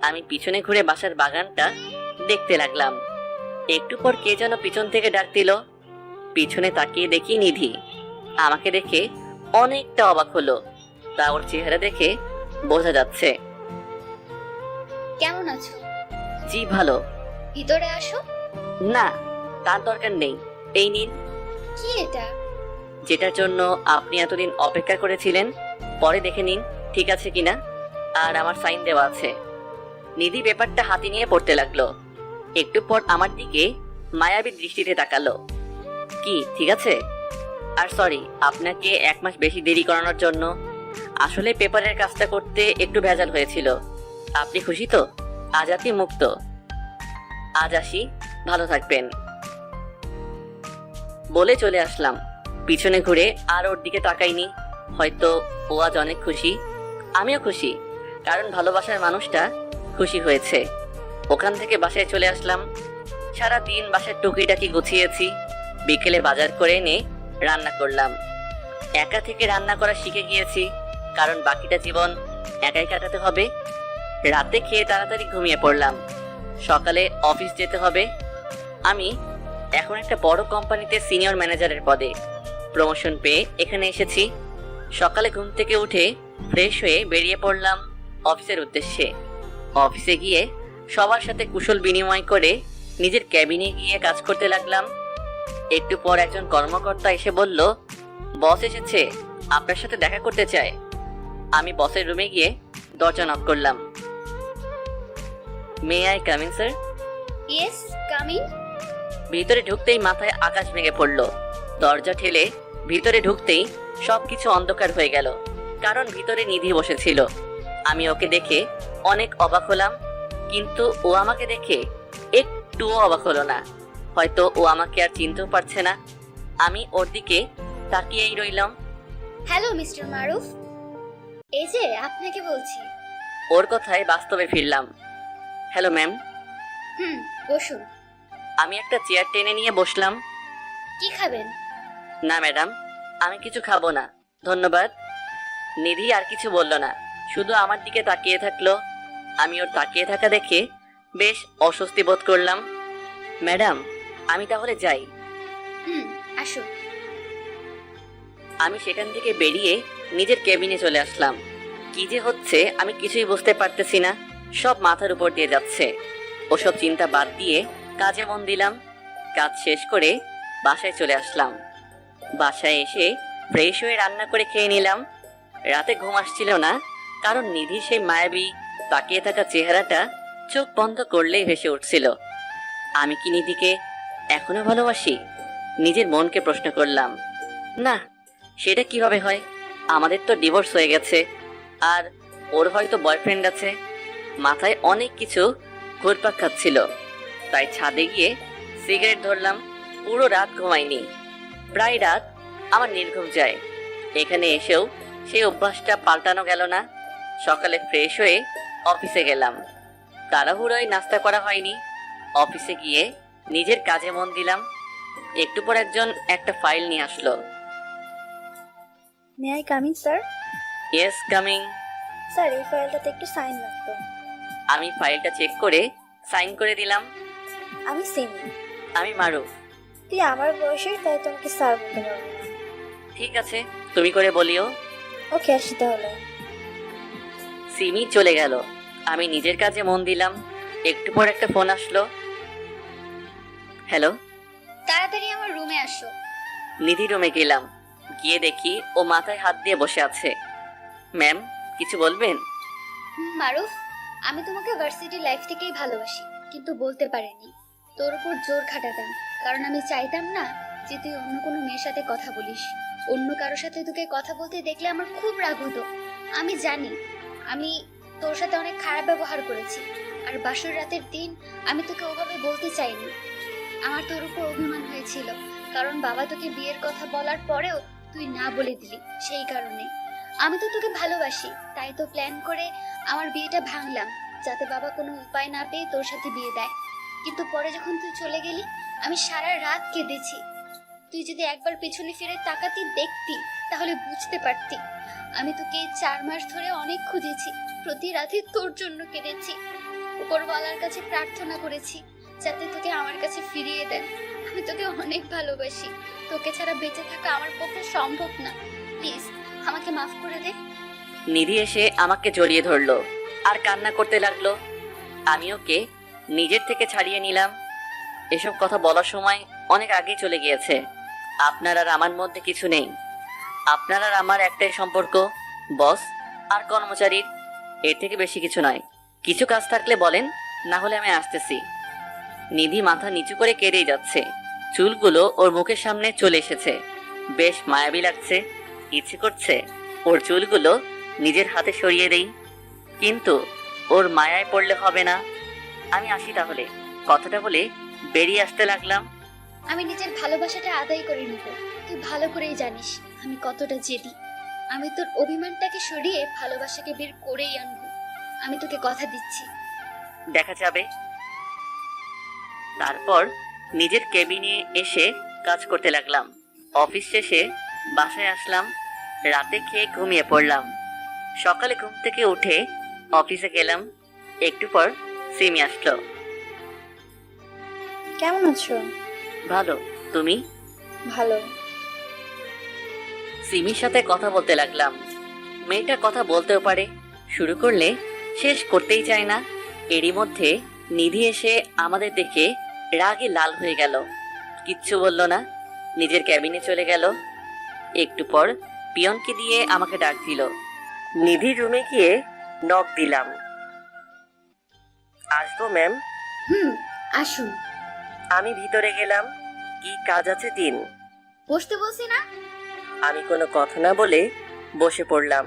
আমি পিছনে ঘুরে বাসার বাগানটা দেখতে লাগলাম। একটু পর কে যেন পিছন থেকে ডাক দিল। পিছনে তাকিয়ে দেখি নিধি। আমাকে দেখে অনেকটা অবাক হলো, তা ওর চেহারা দেখে বোঝা যাচ্ছে। কেমন আছো? জি ভালো। ভিতরে আসো। না, তার দরকার নেই, এই নিন। কি এটা? যেটার জন্য আপনি এতদিন অপেক্ষা করেছিলেন, পরে দেখে নিন ঠিক আছে কিনা, আর আমার সাইন দেওয়া আছে। নিধি পেপারটা হাতে নিয়ে পড়তে লাগলো। একটু পর আমার দিকে মায়াবী দৃষ্টিতে তাকালো। কি ঠিক আছে? আর সরি আপনাকে 1 মাস বেশি দেরি করানোর জন্য। আসলে পেপারের কাজটা করতে একটু ভেজাল হয়েছিল। আপনি খুশি তো? আজ আপনি মুক্ত। আজ আসি, ভালো থাকবেন। বলে চলে আসলাম। পিছনে ঘুরে আর ওর দিকে তাকাইনি। হয়তো ও আজ অনেক খুশি, আমিও খুশি, কারণ ভালোবাসার মানুষটা খুশি হয়েছে। ওখান থেকে বাসায় চলে আসলাম। সারা দিন বাসার টুকিটাকি গুছিয়েছি। বিকেলে বাজার করে এনে রান্না করলাম। একা থেকে রান্না করা শিখে গিয়েছি, কারণ বাকিটা জীবন একাই কাটাতে হবে। রাতে খেয়ে তাড়াতাড়ি ঘুমিয়ে পড়লাম। সকালে অফিস যেতে হবে। আমি এখন একটা বড় কোম্পানিতে সিনিয়র ম্যানেজারের পদে প্রমোশন পেয়ে এখানে এসেছি। সকালে ঘুম থেকে উঠে ফ্রেশ হয়ে বেরিয়ে পড়লাম অফিসের উদ্দেশ্যে। অফিসে গিয়ে সবার সাথে কুশল বিনিময় করে নিজের ক্যাবিনে গিয়ে কাজ করতে লাগলাম। একটু পর একজন কর্মকর্তা এসে বলল, বস এসেছে, আপনার সাথে দেখা করতে চায়। আমি বসের রুমে গিয়ে দরজা নক করলাম। May I come in sir? Yes, coming. ভিতরে ঢুকতেই মাথায় আকাশ ভেঙে পড়ল। দরজা ঠেলে ভিতরে ঢুকতেই সবকিছু অন্ধকার হয়ে গেল, কারণ ভিতরে নিধি বসেছিল। আমি ওকে দেখে অনেক অবাক হলাম, কিন্তু ও আমাকে দেখে একটুও অবাক হলো না। হয়তো ও আমাকে আর চিনতেও পারছে না। আমি ওর দিকে তাকিয়েই রইলাম। হ্যালো মিস্টার মারুফ, এই যে আপনাকে বলছি। ওর কথায় বাস্তবে ফিরলাম। Hello ma'am. বসুন। আমি একটা চেয়ার টেনে নিয়ে বসলাম। কি খাবেন? না ম্যাডাম, আমি কিছু খাবো না, ধন্যবাদ। নিধি আর কিছু বলল না, শুধু আমার দিকে তাকিয়ে থাকলো। আমি ওর তাকিয়ে থাকা দেখে বেশ অস্বস্তি বোধ করলাম। ম্যাডাম, আমি তাহলে যাই। আসুন। আমি সেখান থেকে বেরিয়ে নিজের কেবিনে চলে আসলাম। কি যে হচ্ছে আমি কিছুই বুঝতে পারতেছি না, সব মাথার উপর দিয়ে যাচ্ছে। ওসব চিন্তা বাদ দিয়ে কাজে মন দিলাম। কাজ শেষ করে বাসায় চলে আসলাম। বাসায় এসে ফ্রেশ হয়ে রান্না করে খেয়ে নিলাম। রাতে ঘুম আসছিল না, কারণ নিধি সেই মায়াবী তাকিয়ে থাকা চেহারাটা চোখ বন্ধ করলেই ভেসে উঠছিল। আমি কি নিধিকে এখনো ভালোবাসি? নিজের মনকে প্রশ্ন করলাম। না, সেটা কিভাবে হয়? আমাদের তো ডিভোর্স হয়ে গেছে, আর ওর হয়তো বয়ফ্রেন্ড আছে। মাথায় অনেক কিছু ঘুরপাক খাচ্ছিল, তাই ছাদে গিয়ে সিগারেট ধরলাম। পুরো রাত ঘুমাইনি, প্রায় রাত আমার নির্ঘুম যায়। এখানে এসেও সেই অভ্যাসটা পাল্টানো গেল না। সকালে ফ্রেশ হয়ে অফিসে গেলাম। তাড়াহুড়োয় নাস্তা করা হয়নি। অফিসে গিয়ে নিজের কাজে মন দিলাম। একটু পর একজন একটা ফাইল নিয়ে আসলো। May I coming sir? Yes, coming. Sir, এই ফাইলটাতে একটু সাইন লাগতো। আমি ফাইলটা চেক করে সাইন করে দিলাম। আমি সিমি। আমি মারুফ। তুই আমার বয়সের, তাই তোমাকে স্যার বলতে পারবো না। ঠিক আছে, তুমি করে বলিও। ওকে, আসি তাহলে। সিমি চলে গেল। আমি নিজের কাজে মন দিলাম। একটু পর একটা ফোন আসলো। হ্যালো। তাড়াতাড়ি আমার রুমে আসো। নিধি রুমে গেলাম। গিয়ে দেখি ও মাথায় হাত দিয়ে বসে আছে। ম্যাম, কিছু বলবেন? মারুফ, আমি তোমাকে ভার্সিটি লাইফ থেকেই ভালোবাসি, কিন্তু বলতে পারিনি। তোর উপর জোর খাটাতাম, কারণ আমি চাইতাম না যে তুই অন্য কোনো মেয়ের সাথে কথা বলিস। অন্য কারোর সাথে তোকে কথা বলতে দেখলে আমার খুব রাগ হতো। আমি জানি আমি তোর সাথে অনেক খারাপ ব্যবহার করেছি, আর বাসর রাতের দিন আমি তোকে ওভাবে বলতে চাইনি। আমার তোর উপর অভিমান হয়েছিল, কারণ বাবা তোকে বিয়ের কথা বলার পরেও তুই না বলে দিলি। সেই কারণে আমি তো তোকে ভালোবাসি, তাই তো প্ল্যান করে আমার বিয়েটা ভাঙলাম, যাতে বাবা কোনো উপায় না পেয়ে তোর সাথে বিয়ে দেয়। কিন্তু পরে যখন তুই চলে গেলি, আমি সারা রাত কেঁদেছি। তুই যদি একবার পেছনে ফিরে তাকাতি দেখতি, তাহলে বুঝতে পারতি। আমি তোকে এই 4 মাস ধরে অনেক খুঁজেছি, প্রতি রাতে তোর জন্য কেঁদেছি। উপরওয়ালার কাছে প্রার্থনা করেছি যাতে তোকে আমার কাছে ফিরিয়ে দেন। আমি তোকে অনেক ভালোবাসি, তোকে ছাড়া বেঁচে থাকা আমার পক্ষে সম্ভব না। প্লিজ আমাকে মাফ করে দে। নিধি এসে আমাকে জড়িয়ে ধরলো আর কান্না করতে লাগলো। আমি ওকে নিজের থেকে ছাড়িয়ে নিলাম। এসব কথা বলার সময় অনেক আগে চলে গিয়েছে। আপনার আর আমার মধ্যে কিছু নেই। আপনার আর আমার একটাই সম্পর্ক, বস আর কর্মচারীর। এর থেকে বেশি কিছু নয়। কিছু কাজ থাকলে বলেন, না হলে আমি আসতেছি। নিধি মাথা নিচু করে কেঁদেই যাচ্ছে। চুলগুলো ওর মুখের সামনে চলে এসেছে। বেশ মায়াবী লাগছে। ইচ্ছে করছে ওর চুলগুলো নিজের হাতে সরিয়ে দেই, কিন্তু ওর মায়ায় পড়লে হবে না। আমি আসি তাহলে, কথাটা বলে বেরিয়ে আসতে লাগলাম। আমি নিজের ভালোবাসাটা আদায় করে নিব। তুই ভালো করেই জানিস আমি কতটা জেদি। আমি তোর অভিমানটাকে সরিয়ে ভালোবাসাকে বের করেই আনবো। আমি তোকে কথা দিচ্ছি। দেখা যাবে। তারপর নিজের কেবিনে এসে কাজ করতে লাগলাম। অফিস শেষে বাসায় আসলাম। রাতে খেয়ে ঘুমিয়ে পড়লাম। সকালে ঘুম থেকে উঠে অফিসে গেলাম। একটু পর সিমি আসলো। কেমন আছো? ভালো, তুমি? ভালো। সিমির সাথে কথা বলতে লাগলাম। মেয়েটা কথা বলতেও পারে, শুরু করলে শেষ করতেই চায় না। এরই মধ্যে নিধি এসে আমাদের দেখে রাগে লাল হয়ে গেল। কিচ্ছু বলল না, নিজের ক্যাবিনে চলে গেল। একটু পর পিয়নকে দিয়ে আমাকে ডাক দিল। নিধির রুমে গিয়ে নক দিলাম। আসবো ম্যাম? আসুন। আমি ভিতরে গেলাম। কি কাজ আছে দিন? বসতে বলছি না? আমি কোনো কথা না বলে বসে পড়লাম।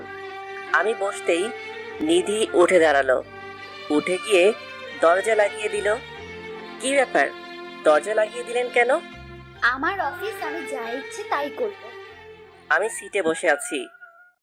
আমি বসতেই নিধি উঠে দাঁড়ালো, উঠে গিয়ে দরজা লাগিয়ে দিল। কি ব্যাপার, দরজা লাগিয়ে দিলেন কেন? আমার অফিস, আমি যা ইচ্ছে তাই করব। আমি সিটে বসে আছি,